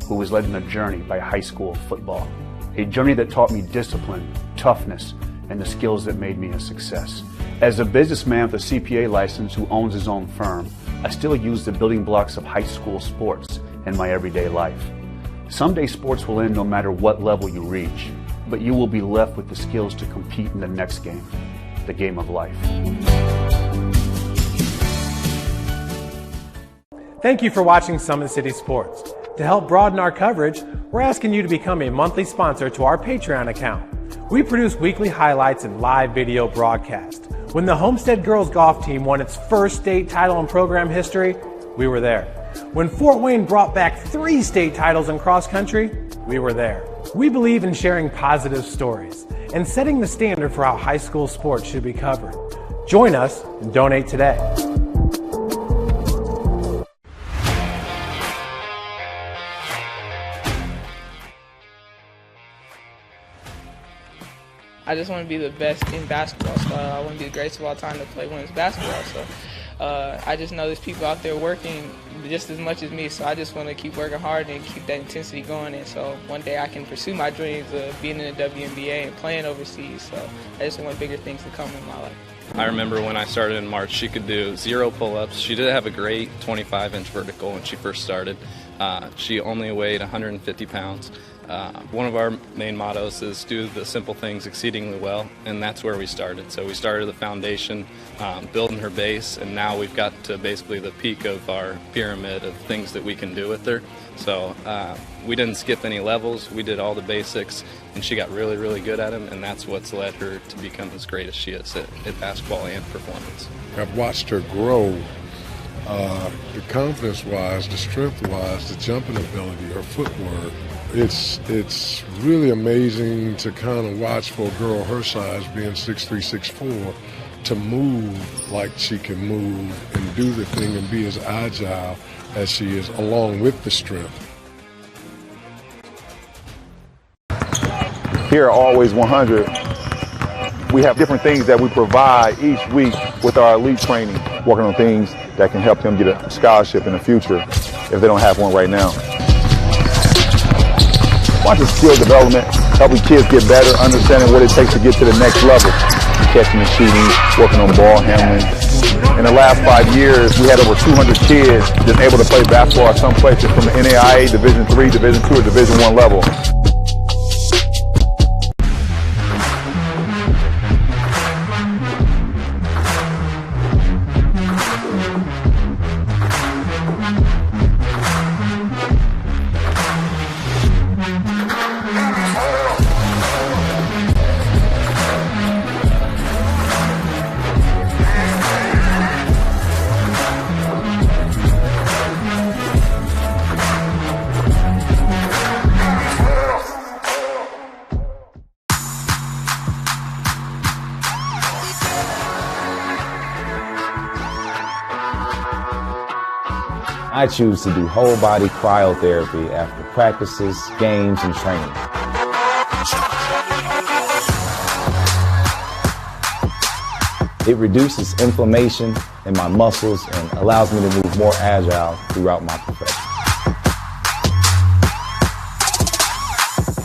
who was led on a journey by high school football. A journey that taught me discipline, toughness, and the skills that made me a success. As a businessman with a CPA license who owns his own firm, I still use the building blocks of high school sports in my everyday life. Someday sports will end no matter what level you reach, but you will be left with the skills to compete in the next game, the game of life. Thank you for watching Summit City Sports. To help broaden our coverage, we're asking you to become a monthly sponsor to our Patreon account. We produce weekly highlights and live video broadcasts. When the Homestead girls golf team won its first state title in program history, we were there. When Fort Wayne brought back 3 state titles in cross country, we were there. We believe in sharing positive stories and setting the standard for how high school sports should be covered. Join us and donate today. I just want to be the best in basketball, so I want to be the greatest of all time to play women's basketball. So I just know there's people out there working just as much as me, so I just want to keep working hard and keep that intensity going. And so one day I can pursue my dreams of being in the WNBA and playing overseas. So I just want bigger things to come in my life. I remember when I started in March, she could do 0 pull-ups. She did have a great 25-inch vertical when she first started. She only weighed 150 pounds. One of our main mottos is do the simple things exceedingly well, and that's where we started. So we started the foundation, building her base, and now we've got to basically the peak of our pyramid of things that we can do with her. So we didn't skip any levels. We did all the basics, and she got really, really good at them, and that's what's led her to become as great as she is at basketball and performance. I've watched her grow, the confidence-wise, the strength-wise, the jumping ability, her footwork. It's really amazing to kind of watch for a girl her size, being 6'3", 6'4", to move like she can move and do the thing and be as agile as she is, along with the strength. Here at Always 100, we have different things that we provide each week with our elite training, working on things that can help them get a scholarship in the future if they don't have one right now. Watching skill development, helping kids get better, understanding what it takes to get to the next level. Catching and shooting, working on ball handling. In the last 5 years, we had over 200 kids just able to play basketball at some places from the NAIA, Division III, Division II, or Division I level. I choose to do whole body cryotherapy after practices, games, and training. It reduces inflammation in my muscles and allows me to move more agile throughout my profession.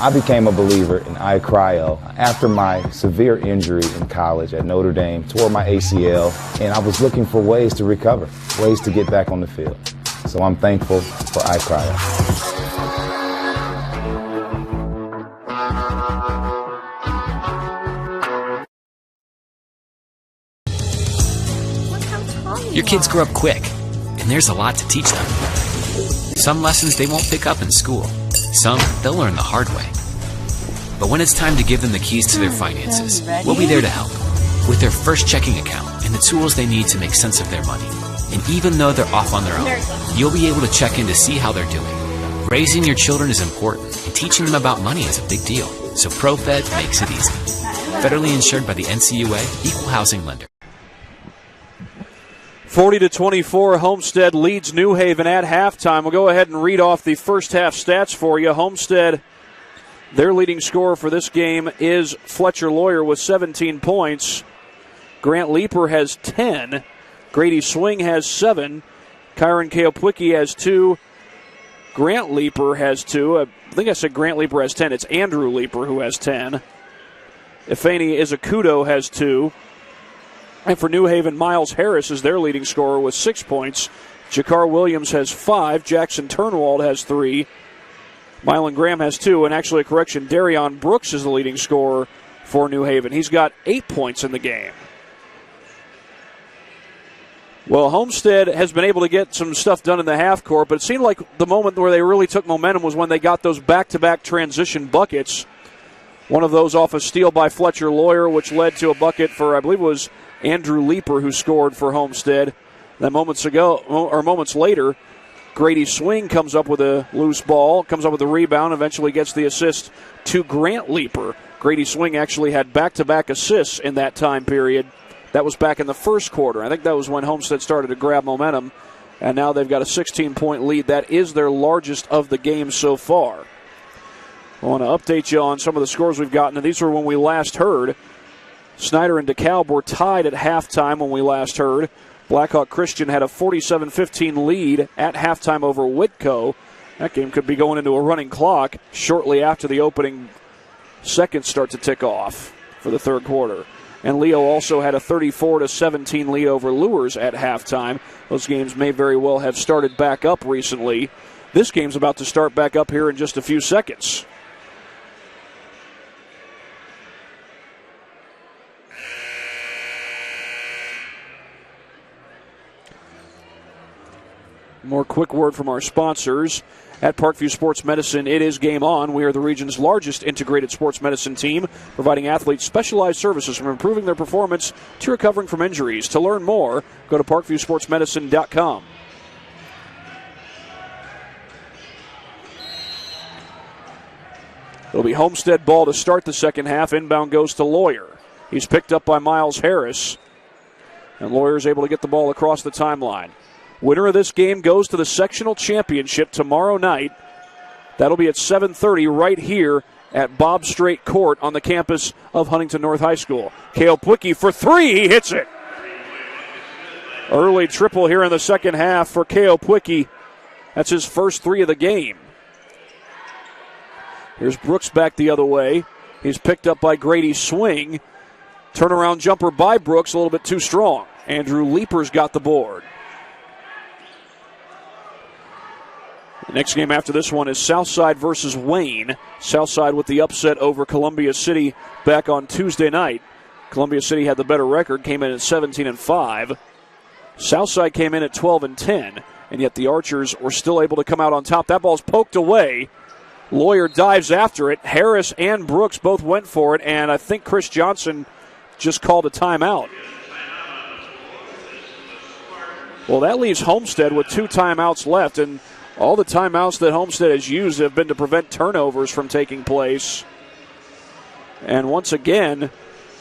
I became a believer in iCryo after my severe injury in college at Notre Dame, tore my ACL, and I was looking for ways to recover, ways to get back on the field. So I'm thankful for iCryo. Your kids grow up quick, and there's a lot to teach them. Some lessons they won't pick up in school. Some they'll learn the hard way. But when it's time to give them the keys to their finances, we'll be there to help with their first checking account and the tools they need to make sense of their money. And even though they're off on their own, you'll be able to check in to see how they're doing. Raising your children is important, and teaching them about money is a big deal. So ProFed makes it easy. Federally insured by the NCUA, Equal Housing Lender. 40-24, Homestead leads New Haven at halftime. We'll go ahead and read off the first half stats for you. Homestead, their leading scorer for this game is Fletcher Lawyer with 17 points. Grant Leeper has 10. Grady Swing has 7. Kyron Keopwicki has 2. Grant Leeper has 2. I think I said Grant Leeper has 10. It's Andrew Leeper who has 10. Ifeani Izakudo has 2. And for New Haven, Miles Harris is their leading scorer with 6 points. Jakar Williams has 5. Jackson Turnwald has 3. Mylan Graham has 2. And actually, a correction, Darion Brooks is the leading scorer for New Haven. He's got 8 points in the game. Well, Homestead has been able to get some stuff done in the half court, but it seemed like the moment where they really took momentum was when they got those back-to-back transition buckets. One of those off a steal by Fletcher Lawyer, which led to a bucket for, I believe it was Andrew Leeper, who scored for Homestead. Then moments later, Grady Swing comes up with a loose ball, comes up with a rebound, eventually gets the assist to Grant Leeper. Grady Swing actually had back-to-back assists in that time period. That was back in the first quarter. I think that was when Homestead started to grab momentum, and now they've got a 16-point lead. That is their largest of the game so far. I want to update you on some of the scores we've gotten, and these were when we last heard. Snyder and DeKalb were tied at halftime when we last heard. Blackhawk Christian had a 47-15 lead at halftime over Whitco. That game could be going into a running clock shortly after the opening seconds start to tick off for the third quarter. And Leo also had a 34-17 lead over Lures at halftime. Those games may very well have started back up recently. This game's about to start back up here in just a few seconds. More quick word from our sponsors. At Parkview Sports Medicine, it is game on. We are the region's largest integrated sports medicine team, providing athletes specialized services from improving their performance to recovering from injuries. To learn more, go to parkviewsportsmedicine.com. It'll be Homestead ball to start the second half. Inbound goes to Lawyer. He's picked up by Miles Harris, and Lawyer's able to get the ball across the timeline. Winner of this game goes to the sectional championship tomorrow night. That'll be at 7:30 right here at Bob Strait Court on the campus of Huntington North High School. Keopwicki for 3. He hits it. Early triple here in the second half for Keopwicki. That's his first 3 of the game. Here's Brooks back the other way. He's picked up by Grady Swing. Turnaround jumper by Brooks, a little bit too strong. Andrew Leeper's got the board. The next game after this one is Southside versus Wayne. Southside with the upset over Columbia City back on Tuesday night. Columbia City had the better record, came in at 17-5. Southside came in at 12-10, and yet the Archers were still able to come out on top. That ball's poked away. Lawyer dives after it. Harris and Brooks both went for it, and I think Chris Johnson just called a timeout. Well, that leaves Homestead with 2 timeouts left, and all the timeouts that Homestead has used have been to prevent turnovers from taking place. And once again,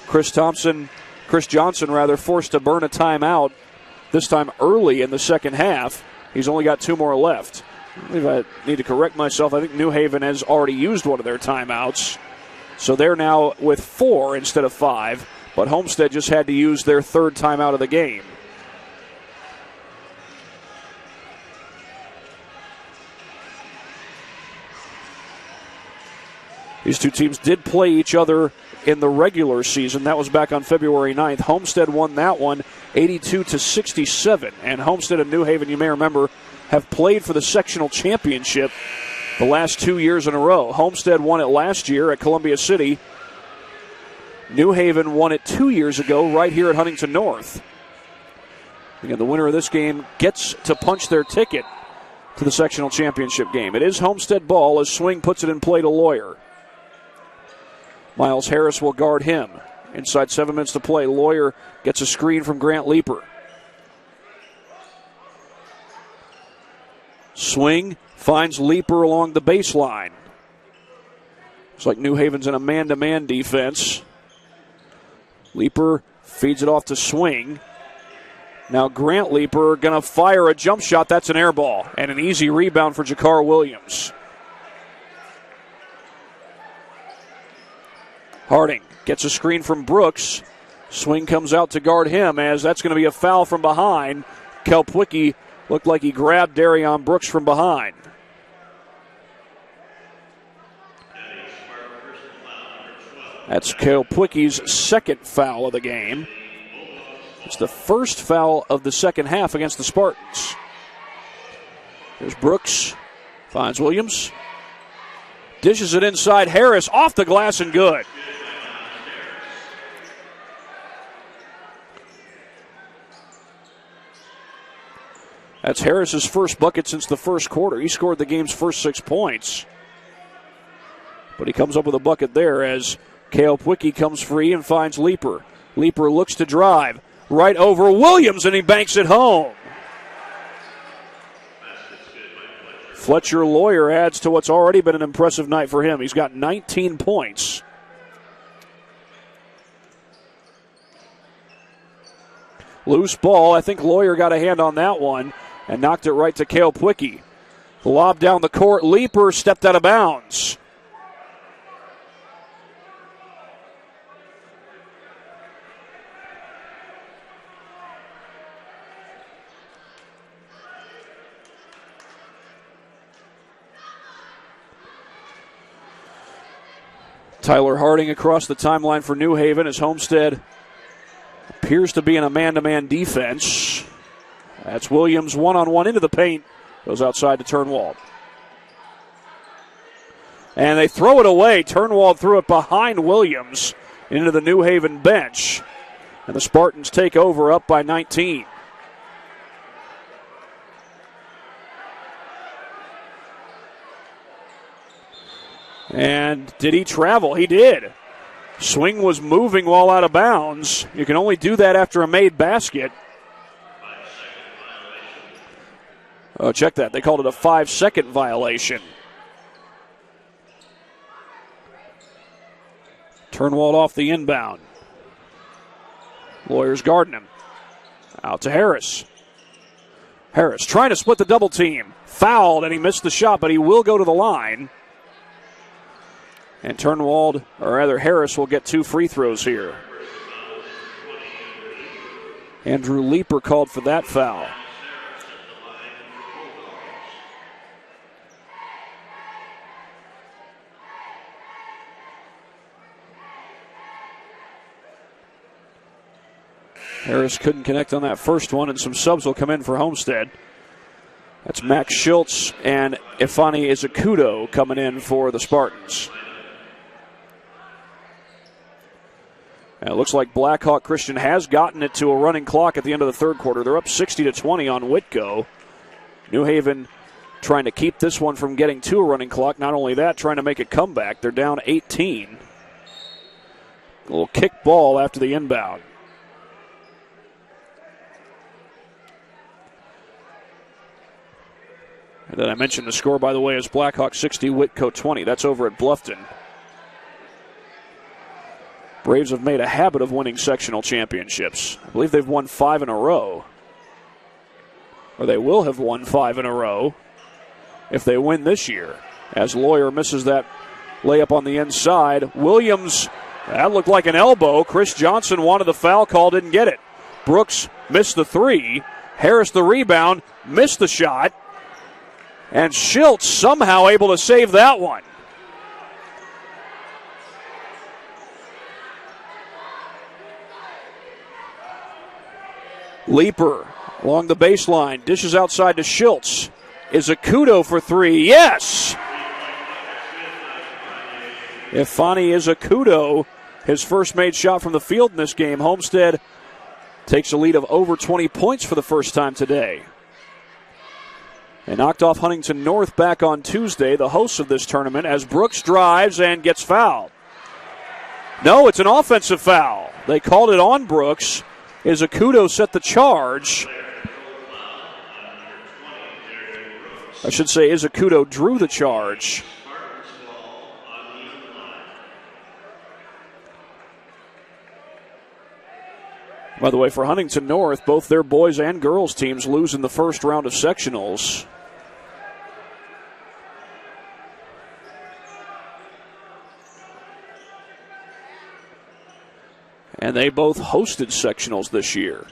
Chris Johnson, forced to burn a timeout, this time early in the second half. He's only got 2 more left. I believe I need to correct myself. I think New Haven has already used one of their timeouts. So they're now with 4 instead of 5. but Homestead just had to use their third timeout of the game. These two teams did play each other in the regular season. That was back on February 9th. Homestead won that one 82-67. And Homestead and New Haven, you may remember, have played for the sectional championship the last 2 years in a row. Homestead won it last year at Columbia City. New Haven won it 2 years ago right here at Huntington North. Again, the winner of this game gets to punch their ticket to the sectional championship game. It is Homestead ball as Swing puts it in play to Lawyer. Miles Harris will guard him. Inside 7 minutes to play. Lawyer gets a screen from Grant Leeper. Swing finds Leeper along the baseline. Looks like New Haven's in a man-to-man defense. Leeper feeds it off to Swing. Now Grant Leeper going to fire a jump shot. That's an air ball. And an easy rebound for Jakar Williams. Harding gets a screen from Brooks. Swing comes out to guard him as that's going to be a foul from behind. Kelpwicki looked like he grabbed Darion Brooks from behind. That's Kelpwicki's second foul of the game. It's the first foul of the second half against the Spartans. There's Brooks. Finds Williams. Dishes it inside. Harris off the glass and good. That's Harris's first bucket since the first quarter. He scored the game's first 6 points. But he comes up with a bucket there as Kelpwicki comes free and finds Leeper. Leeper looks to drive. Right over Williams, and he banks it home. Fletcher Lawyer adds to what's already been an impressive night for him. He's got 19 points. Loose ball. I think Lawyer got a hand on that one and knocked it right to Kelpwicki. Lob down the court. Leeper stepped out of bounds. Tyler Harding across the timeline for New Haven as Homestead appears to be in a man-to-man defense. That's Williams one-on-one into the paint. Goes outside to Turnwald. And they throw it away. Turnwald threw it behind Williams into the New Haven bench. And the Spartans take over up by 19. And did he travel? He did. Swing was moving while out of bounds. You can only do that after a made basket. Oh, check that. They called it a 5-second violation. Turnwald off the inbound. Lawyer's guarding him. Out to Harris. Harris trying to split the double team. Fouled, and he missed the shot, but he will go to the line. And Turnwald, or rather Harris, will get 2 free throws here. Andrew Leeper called for that foul. Harris couldn't connect on that first one, and some subs will come in for Homestead. That's Max Schultz and Ifani Izakudo coming in for the Spartans. And it looks like Blackhawk Christian has gotten it to a running clock at the end of the third quarter. They're up 60-20 on Whitko. New Haven trying to keep this one from getting to a running clock. Not only that, trying to make a comeback. They're down 18. A little kick ball after the inbound. And then I mentioned the score, by the way, is Blackhawk 60, Whitko 20. That's over at Bluffton. Braves have made a habit of winning sectional championships. I believe they've won 5 in a row. Or they will have won 5 in a row if they win this year. As Lawyer misses that layup on the inside. Williams That looked like an elbow. Chris Johnson wanted the foul call, didn't get it. Brooks missed the three. Harris the rebound, missed the shot. And Schultz somehow able to save that one. Leaper along the baseline, dishes outside to Schultz. Is Ikuto for three? Yes! Ifani Ikuto, his first made shot from the field in this game. Homestead takes a lead of over 20 points for the first time today. They knocked off Huntington North back on Tuesday, the hosts of this tournament, as Brooks drives and gets fouled. No, it's an offensive foul. They called it on Brooks. Ikuto set the charge. I should say Ikuto drew the charge. By the way, for Huntington North, both their boys and girls teams lose in the first round of sectionals. And they both hosted sectionals this year.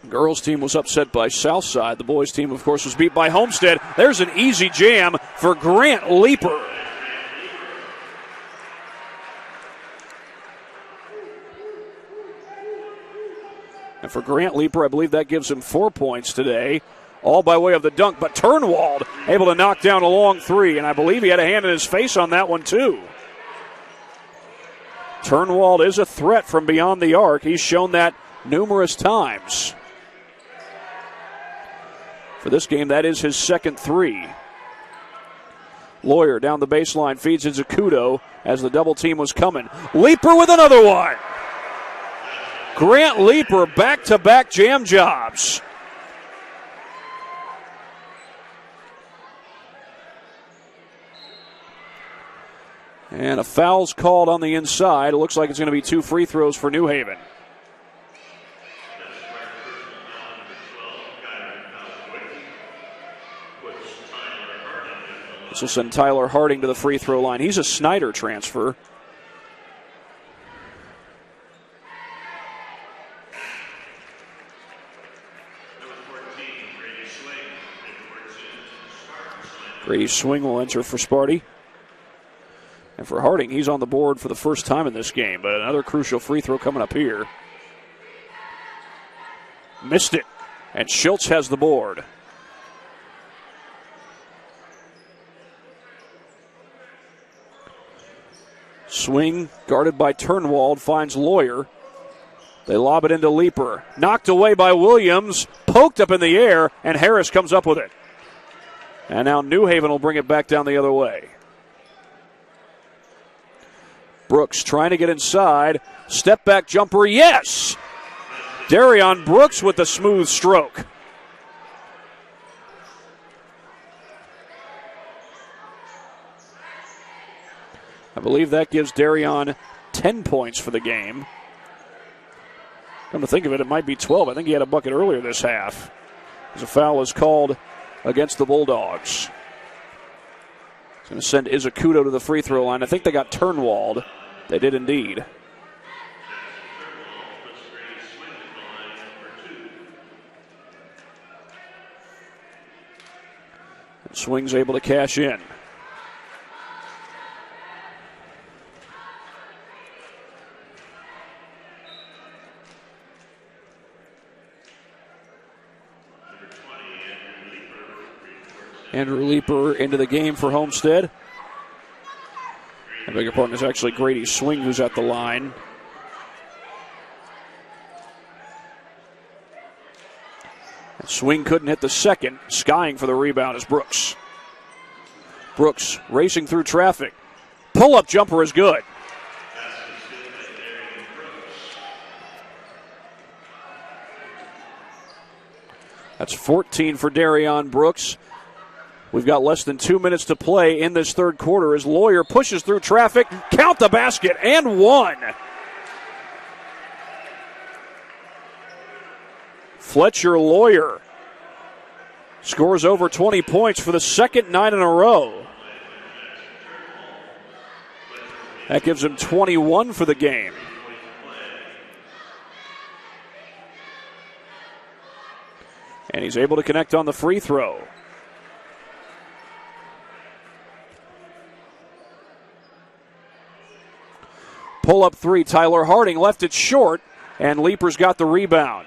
Girls team was upset by Southside. The boys team, of course, was beat by Homestead. There's an easy jam for Grant Leaper. And for Grant Leaper, I believe that gives him 4 points today, all by way of the dunk. But Turnwald able to knock down a long three, and I believe he had a hand in his face on that one too. Turnwald is a threat from beyond the arc. He's shown that numerous times. For this game, that is his second three. Lawyer down the baseline feeds Ikuto as the double team was coming. Leaper with another one. Grant Leaper back-to-back jam jobs. And a foul's called on the inside. It looks like it's going to be 2 free throws for New Haven. This will send Tyler Harding to the free throw line. He's a Snyder transfer. Grady Swing will enter for Sparty. And for Harding, he's on the board for the first time in this game, but another crucial free throw coming up here. Missed it, and Schultz has the board. Swing guarded by Turnwald finds Lawyer. They lob it into Leaper. Knocked away by Williams, poked up in the air, and Harris comes up with it. And now New Haven will bring it back down the other way. Brooks trying to get inside. Step back jumper, yes! Darion Brooks with the smooth stroke. I believe that gives Darion 10 points for the game. Come to think of it, it might be 12. I think he had a bucket earlier this half. As a foul is called against the Bulldogs. It's going to send Ikuto to the free throw line. I think they got Turnwald. They did indeed. And Swing's able to cash in. Andrew Leaper into the game for Homestead. I beg your pardon, it's actually Grady Swing who's at the line. And Swing couldn't hit the second. Skying for the rebound is Brooks. Brooks racing through traffic. Pull-up jumper is good. That's 14 for Darion Brooks. We've got less than 2 minutes to play in this third quarter as Lawyer pushes through traffic. Count the basket, and one. Fletcher Lawyer scores over 20 points for the second night in a row. That gives him 21 for the game. And he's able to connect on the free throw. Pull-up three, Tyler Harding left it short, and Leaper's got the rebound.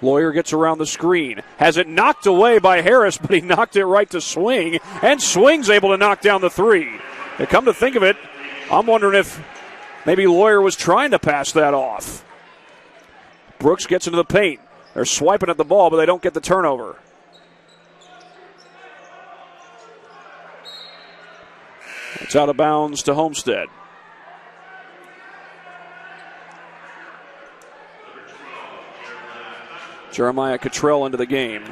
Lawyer gets around the screen. Has it knocked away by Harris, but he knocked it right to Swing, and Swing's able to knock down the three. And come to think of it, I'm wondering if maybe Lawyer was trying to pass that off. Brooks gets into the paint. They're swiping at the ball, but they don't get the turnover. It's out of bounds to Homestead. Jeremiah Cottrell into the game.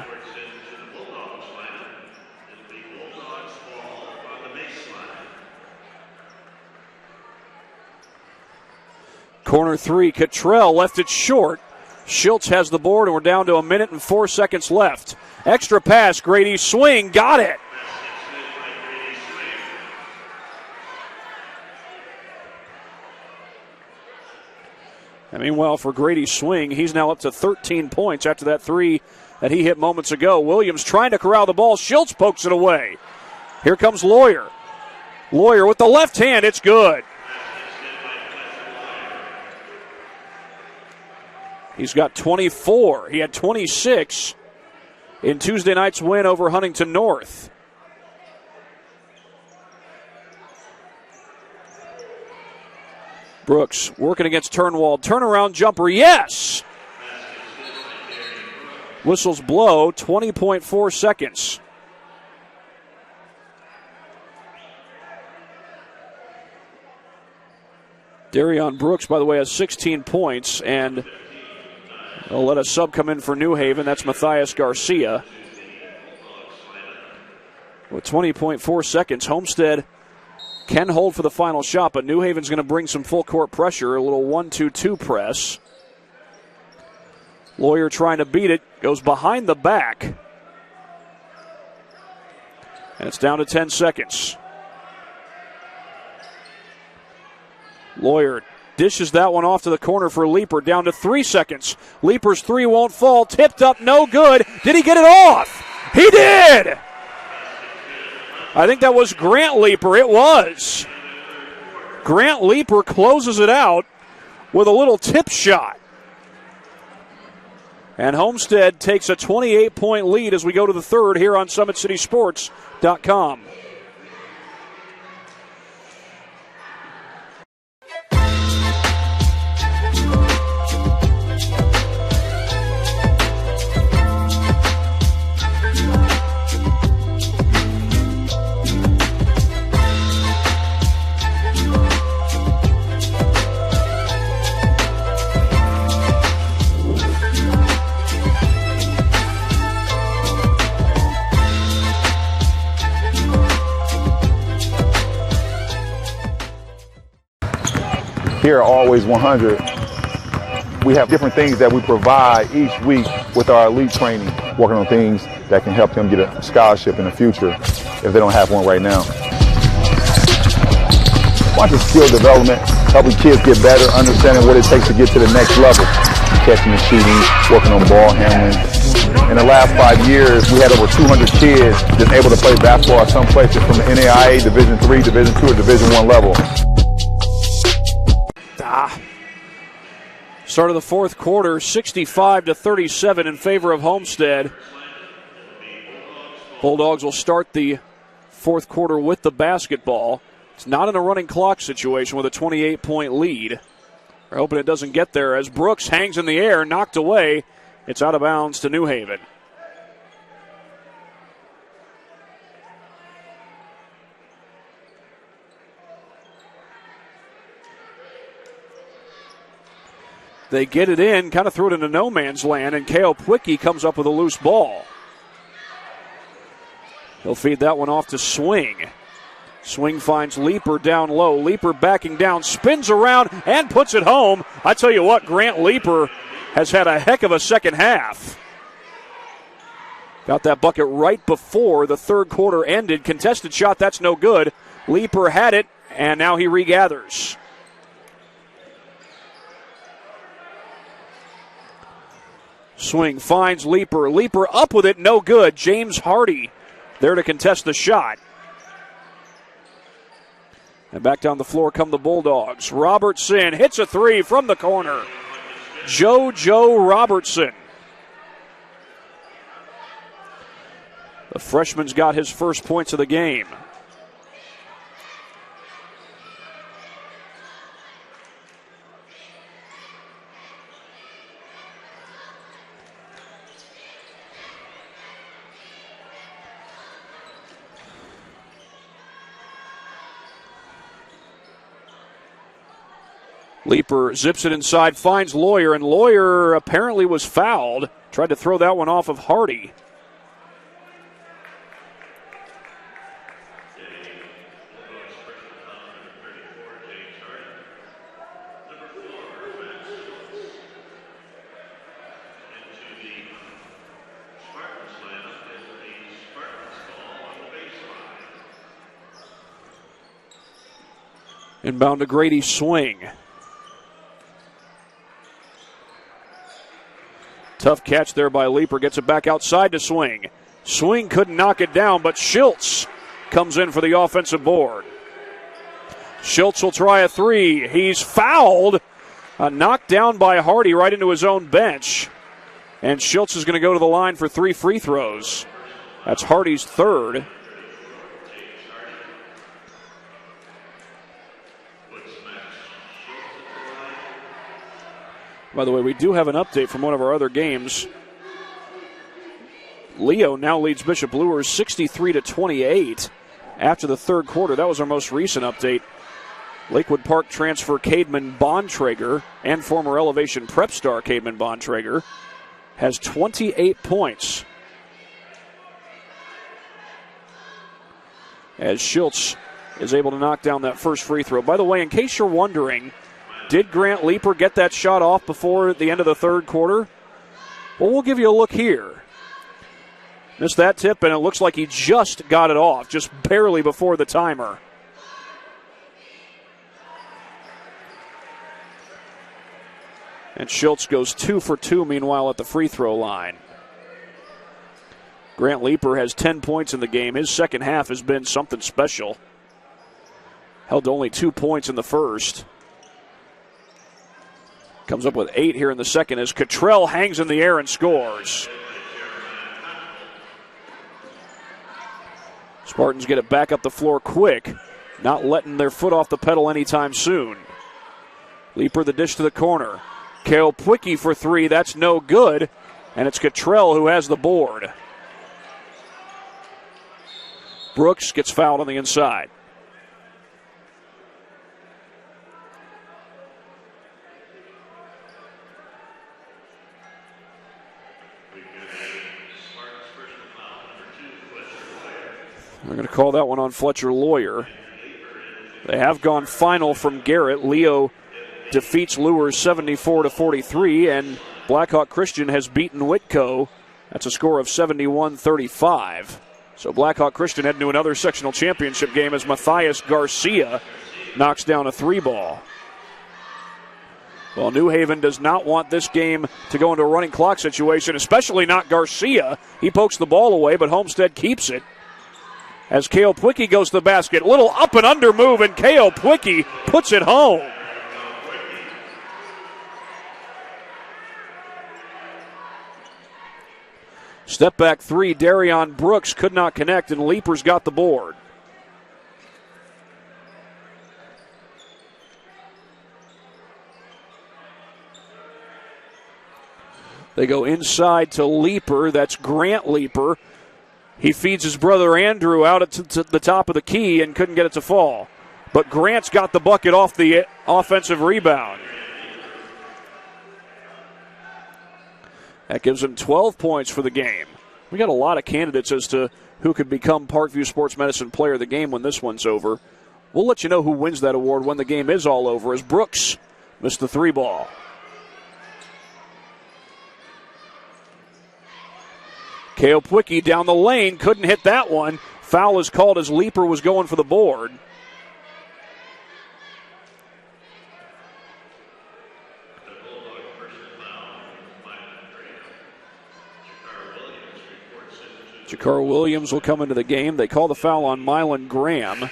Corner three, Cottrell left it short. Schultz has the board, and we're down to 1 minute and 4 seconds left. Extra pass, Grady Swing, got it. And meanwhile, for Grady Swing, he's now up to 13 points after that three that he hit moments ago. Williams trying to corral the ball. Schultz pokes it away. Here comes Lawyer. Lawyer with the left hand. It's good. He's got 24. He had 26 in Tuesday night's win over Huntington North. Brooks working against Turnwald. Turnaround jumper, yes! Whistles blow, 20.4 seconds. Darion Brooks, by the way, has 16 points, and they'll let a sub come in for New Haven. That's Matthias Garcia. With 20.4 seconds, Homestead can hold for the final shot, but New Haven's going to bring some full court pressure, a little 1-2-2 press. Lawyer trying to beat it, goes behind the back. And it's down to 10 seconds. Lawyer dishes that one off to the corner for Leaper, down to 3 seconds. Leaper's three won't fall, tipped up, no good. Did he get it off? He did! I think that was Grant Leaper. It was. Grant Leaper closes it out with a little tip shot. And Homestead takes a 28-point lead as we go to the third here on SummitCitySports.com. Here at Always 100, we have different things that we provide each week with our elite training, working on things that can help them get a scholarship in the future if they don't have one right now. Watching skill development, helping kids get better, understanding what it takes to get to the next level, catching and shooting, working on ball handling. In the last 5 years, we had over 200 kids that's able to play basketball at some places from the NAIA, Division III, Division II, or Division I level. Start of the fourth quarter, 65-37 in favor of Homestead. Bulldogs will start the fourth quarter with the basketball. It's not in a running clock situation with a 28-point lead. We're hoping it doesn't get there as Brooks hangs in the air, knocked away. It's out of bounds to New Haven. They get it in, kind of threw it into no man's land, and Kale Pwicki comes up with a loose ball. He'll feed that one off to Swing. Swing finds Leaper down low. Leaper backing down, spins around, and puts it home. I tell you what, Grant Leaper has had a heck of a second half. Got that bucket right before the third quarter ended. Contested shot, that's no good. Leeper had it, and now he regathers. Swing finds Leeper. Leeper up with it, no good. James Hardy there to contest the shot. And back down the floor come the Bulldogs. Robertson hits a three from the corner. Joe Robertson. The freshman's got his first points of the game. Leeper zips it inside, finds Lawyer, and Lawyer apparently was fouled. Tried to throw that one off of Hardy. Inbound to Grady Swing. Tough catch there by Leeper. Gets it back outside to Swing. Swing couldn't knock it down, but Schultz comes in for the offensive board. Schultz will try a three. He's fouled. Knocked down by Hardy right into his own bench. And Schultz is going to go to the line for 3 free throws. That's Hardy's third. By the way, we do have an update from one of our other games. Leo now leads Bishop Luers 63-28 after the third quarter. That was our most recent update. Lakewood Park transfer Cademan Bontrager and former Elevation Prep star Cademan Bontrager has 28 points. As Schultz is able to knock down that first free throw. By the way, in case you're wondering, did Grant Leeper get that shot off before the end of the third quarter? Well, we'll give you a look here. Missed that tip, and it looks like he just got it off, just barely before the timer. And Schultz goes 2 for 2, meanwhile, at the free throw line. Grant Leeper has 10 points in the game. His second half has been something special. Held to only 2 points in the first. Comes up with 8 here in the second as Cottrell hangs in the air and scores. Spartans get it back up the floor quick, not letting their foot off the pedal anytime soon. Leeper the dish to the corner. Kale Pwicki for 3, that's no good, and it's Cottrell who has the board. Brooks gets fouled on the inside. They're going to call that one on Fletcher Lawyer. They have gone final from Garrett. Leo defeats Luers 74-43, and Blackhawk Christian has beaten Whitco. That's a score of 71-35. So Blackhawk Christian heading to another sectional championship game as Matthias Garcia knocks down a 3-ball. Well, New Haven does not want this game to go into a running clock situation, especially not Garcia. He pokes the ball away, but Homestead keeps it. As Kale Pwicki goes to the basket. Little up and under move, and Kale Pwicki puts it home. Step back 3, Darion Brooks could not connect, and Leeper's got the board. They go inside to Leeper. That's Grant Leeper. He feeds his brother Andrew out to the top of the key and couldn't get it to fall. But Grant's got the bucket off the offensive rebound. That gives him 12 points for the game. We got a lot of candidates as to who could become Parkview Sports Medicine Player of the Game when this one's over. We'll let you know who wins that award when the game is all over, as Brooks missed the 3-ball. Keopwicki down the lane, couldn't hit that one. Foul is called as Leeper was going for the board. Jakar Williams will come into the game. They call the foul on Mylan Graham.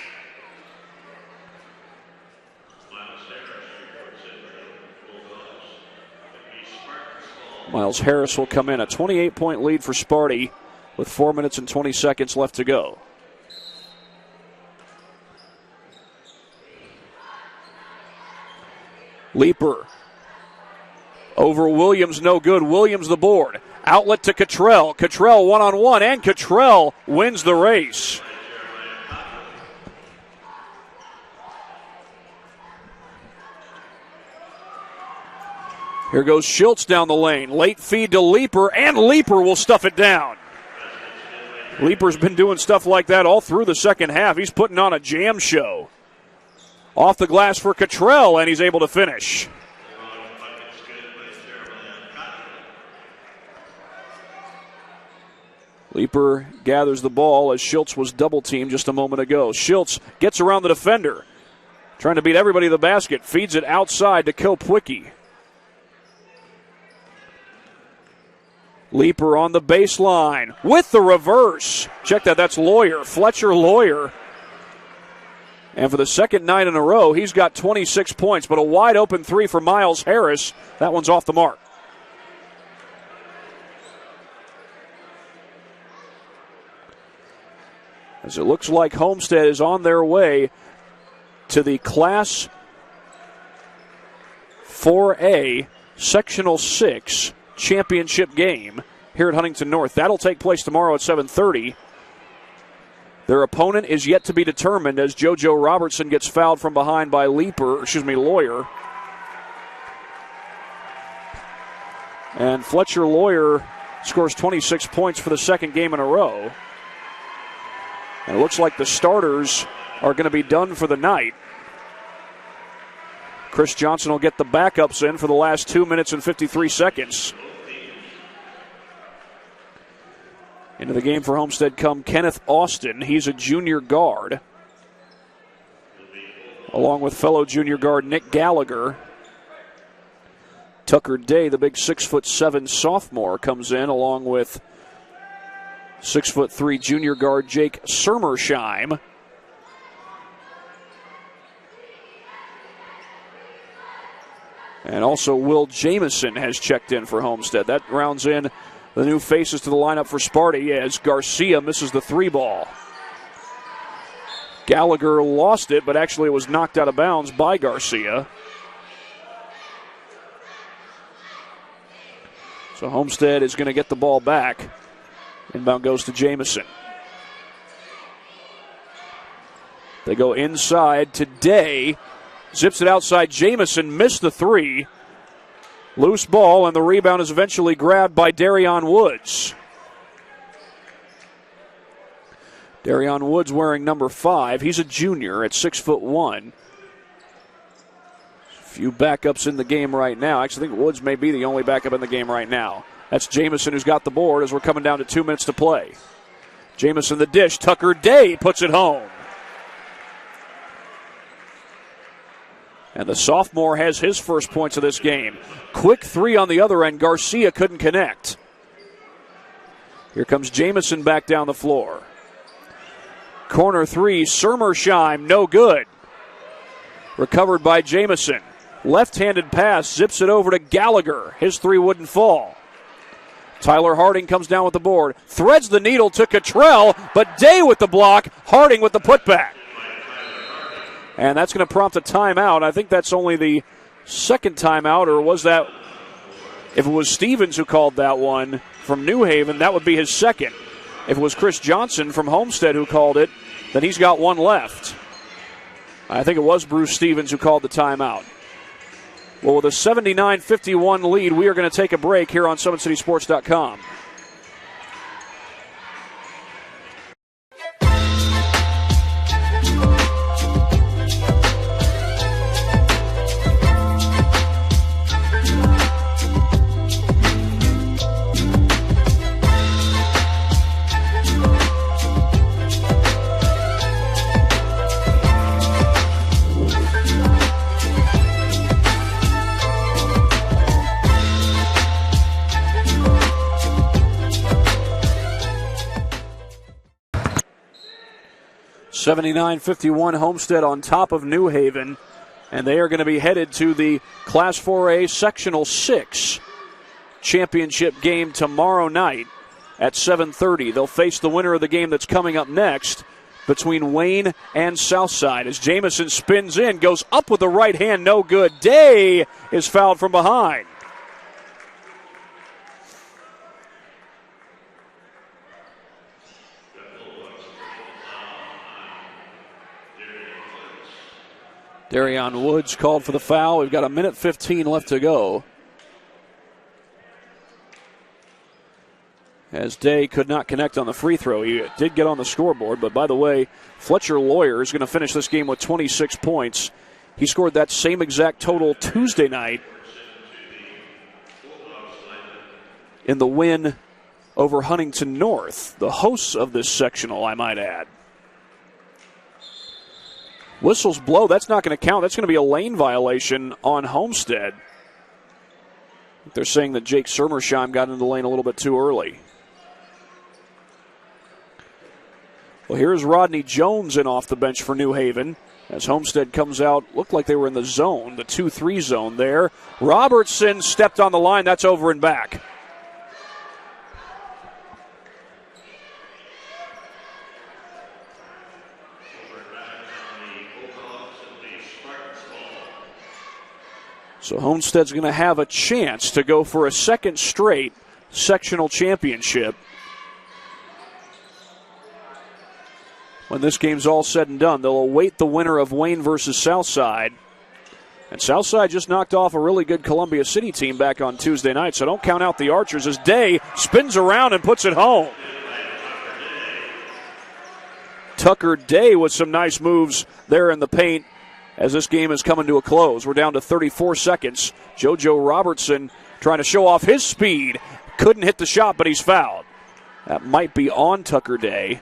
Miles Harris will come in. A 28-point lead for Sparty with 4 minutes and 20 seconds left to go. Leeper over Williams, no good. Williams the board. Outlet to Cottrell. Cottrell one-on-one, and Cottrell wins the race. Here goes Schultz down the lane. Late feed to Leeper, and Leeper will stuff it down. Leeper's been doing stuff like that all through the second half. He's putting on a jam show. Off the glass for Cottrell, and he's able to finish. Leeper gathers the ball as Schultz was double-teamed just a moment ago. Schultz gets around the defender, trying to beat everybody to the basket. Feeds it outside to Keopwicki. Leeper on the baseline with the reverse. Check that, that's Lawyer, Fletcher Lawyer. And for the second night in a row, he's got 26 points, but a wide open three for Miles Harris. That one's off the mark. As it looks like Homestead is on their way to the Class 4A Sectional 6 championship game here at Huntington North. That'll take place tomorrow at 7:30. Their opponent is yet to be determined as JoJo Robertson gets fouled from behind by Lawyer. And Fletcher Lawyer scores 26 points for the second game in a row. And it looks like the starters are going to be done for the night. Chris Johnson will get the backups in for the last 2 minutes and 53 seconds. Into the game for Homestead come Kenneth Austin. He's a junior guard, along with fellow junior guard Nick Gallagher. Tucker Day, the big 6'7" sophomore, comes in along with 6'3" junior guard Jake Sermersheim. And also Will Jamison has checked in for Homestead. That rounds in the new faces to the lineup for Sparty as Garcia misses the three ball. Gallagher lost it, but actually it was knocked out of bounds by Garcia. So Homestead is going to get the ball back. Inbound goes to Jamison. They go inside today. Zips it outside. Jamison missed the three. Loose ball, and the rebound is eventually grabbed by Darion Woods. Darion Woods wearing number 5. He's a junior at 6'1". Few backups in the game right now. Actually, I think Woods may be the only backup in the game right now. That's Jamison who's got the board as we're coming down to 2 minutes to play. Jamison the dish. Tucker Day puts it home. And the sophomore has his first points of this game. Quick three on the other end. Garcia couldn't connect. Here comes Jamison back down the floor. Corner three, Sermersheim, no good. Recovered by Jamison. Left-handed pass, zips it over to Gallagher. His three wouldn't fall. Tyler Harding comes down with the board. Threads the needle to Cottrell, but Day with the block. Harding with the putback. And that's going to prompt a timeout. I think that's only the second timeout, or was that, if it was Stevens who called that one from New Haven, that would be his second. If it was Chris Johnson from Homestead who called it, then he's got one left. I think it was Bruce Stevens who called the timeout. Well, with a 79-51 lead, we are going to take a break here on SummitCitySports.com. 79-51, Homestead on top of New Haven. And they are going to be headed to the Class 4A Sectional 6 championship game tomorrow night at 7:30. They'll face the winner of the game that's coming up next between Wayne and Southside. As Jamison spins in, goes up with the right hand, no good. Day is fouled from behind. Darion Woods called for the foul. We've got 1:15 left to go. As Day could not connect on the free throw. He did get on the scoreboard, but by the way, Fletcher Lawyer is going to finish this game with 26 points. He scored that same exact total Tuesday night in the win over Huntington North, the hosts of this sectional, I might add. Whistles blow. That's not going to count. That's going to be a lane violation on Homestead. They're saying that Jake Sermersheim got into the lane a little bit too early. Well, here's Rodney Jones in off the bench for New Haven. As Homestead comes out, looked like they were in the zone, the 2-3 zone there. Robertson stepped on the line. That's over and back. So Homestead's going to have a chance to go for a second straight sectional championship when this game's all said and done. They'll await the winner of Wayne versus Southside. And Southside just knocked off a really good Columbia City team back on Tuesday night, so don't count out the Archers as Day spins around and puts it home. Tucker Day with some nice moves there in the paint as this game is coming to a close. We're down to 34 seconds. JoJo Robertson trying to show off his speed. Couldn't hit the shot, but he's fouled. That might be on Tucker Day.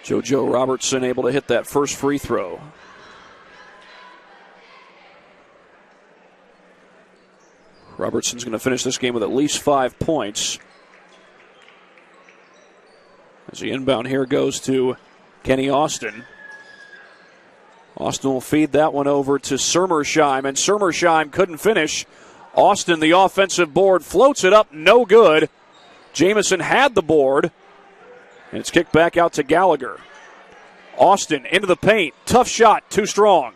JoJo Robertson able to hit that first free throw. Robertson's going to finish this game with at least 5 points. As the inbound here goes to Kenny Austin. Austin will feed that one over to Sermersheim, and Sermersheim couldn't finish. Austin, the offensive board, floats it up, no good. Jamison had the board, and it's kicked back out to Gallagher. Austin into the paint, tough shot, too strong.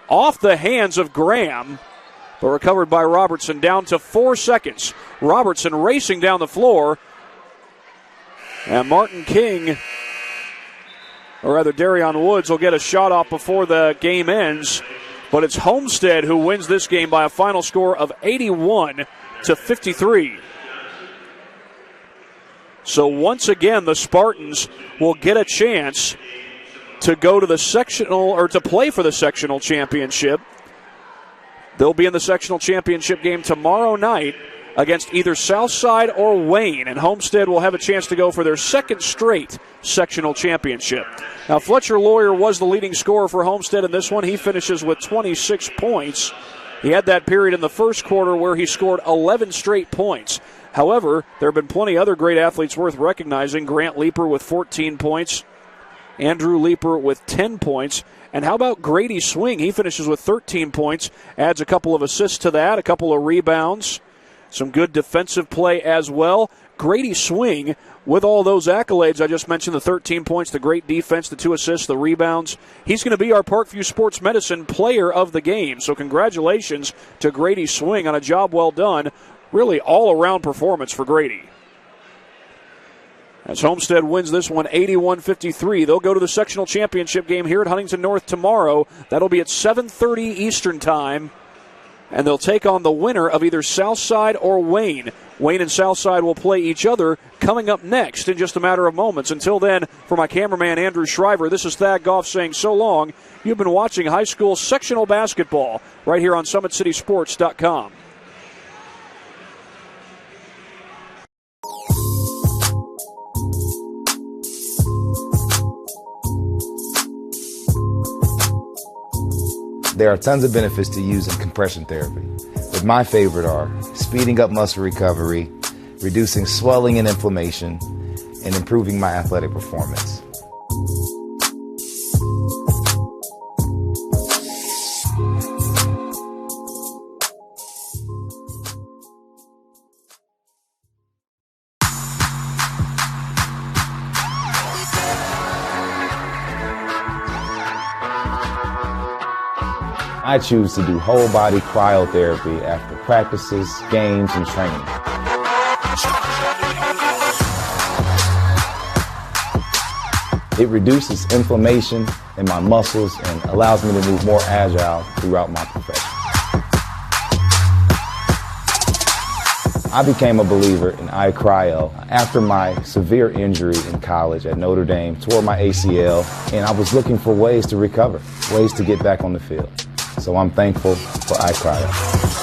Off the hands of Graham, but recovered by Robertson, down to 4 seconds. Robertson racing down the floor. And Martin King, or rather Darion Woods, will get a shot off before the game ends. But it's Homestead who wins this game by a final score of 81-53. So once again, the Spartans will get a chance to go to the sectional, or to play for the sectional championship. They'll be in the sectional championship game tomorrow night against either Southside or Wayne, and Homestead will have a chance to go for their second straight sectional championship. Now, Fletcher Lawyer was the leading scorer for Homestead in this one. He finishes with 26 points. He had that period in the first quarter where he scored 11 straight points. However, there have been plenty other great athletes worth recognizing. Grant Leeper with 14 points. Andrew Leeper with 10 points. And how about Grady Swing? He finishes with 13 points, adds a couple of assists to that, a couple of rebounds, some good defensive play as well. Grady Swing, with all those accolades I just mentioned, the 13 points, the great defense, the 2 assists, the rebounds, he's going to be our Parkview Sports Medicine player of the game. So congratulations to Grady Swing on a job well done. Really all-around performance for Grady. As Homestead wins this one 81-53, they'll go to the sectional championship game here at Huntington North tomorrow. That'll be at 7:30 Eastern Time, and they'll take on the winner of either Southside or Wayne. Wayne and Southside will play each other coming up next in just a matter of moments. Until then, for my cameraman Andrew Shriver, this is Thad Goff saying so long. You've been watching high school sectional basketball right here on SummitCitySports.com. There are tons of benefits to using compression therapy, but my favorite are speeding up muscle recovery, reducing swelling and inflammation, and improving my athletic performance. I choose to do whole body cryotherapy after practices, games, and training. It reduces inflammation in my muscles and allows me to move more agile throughout my profession. I became a believer in iCryo after my severe injury in college at Notre Dame, tore my ACL, and I was looking for ways to recover, ways to get back on the field. So I'm thankful for iCryo.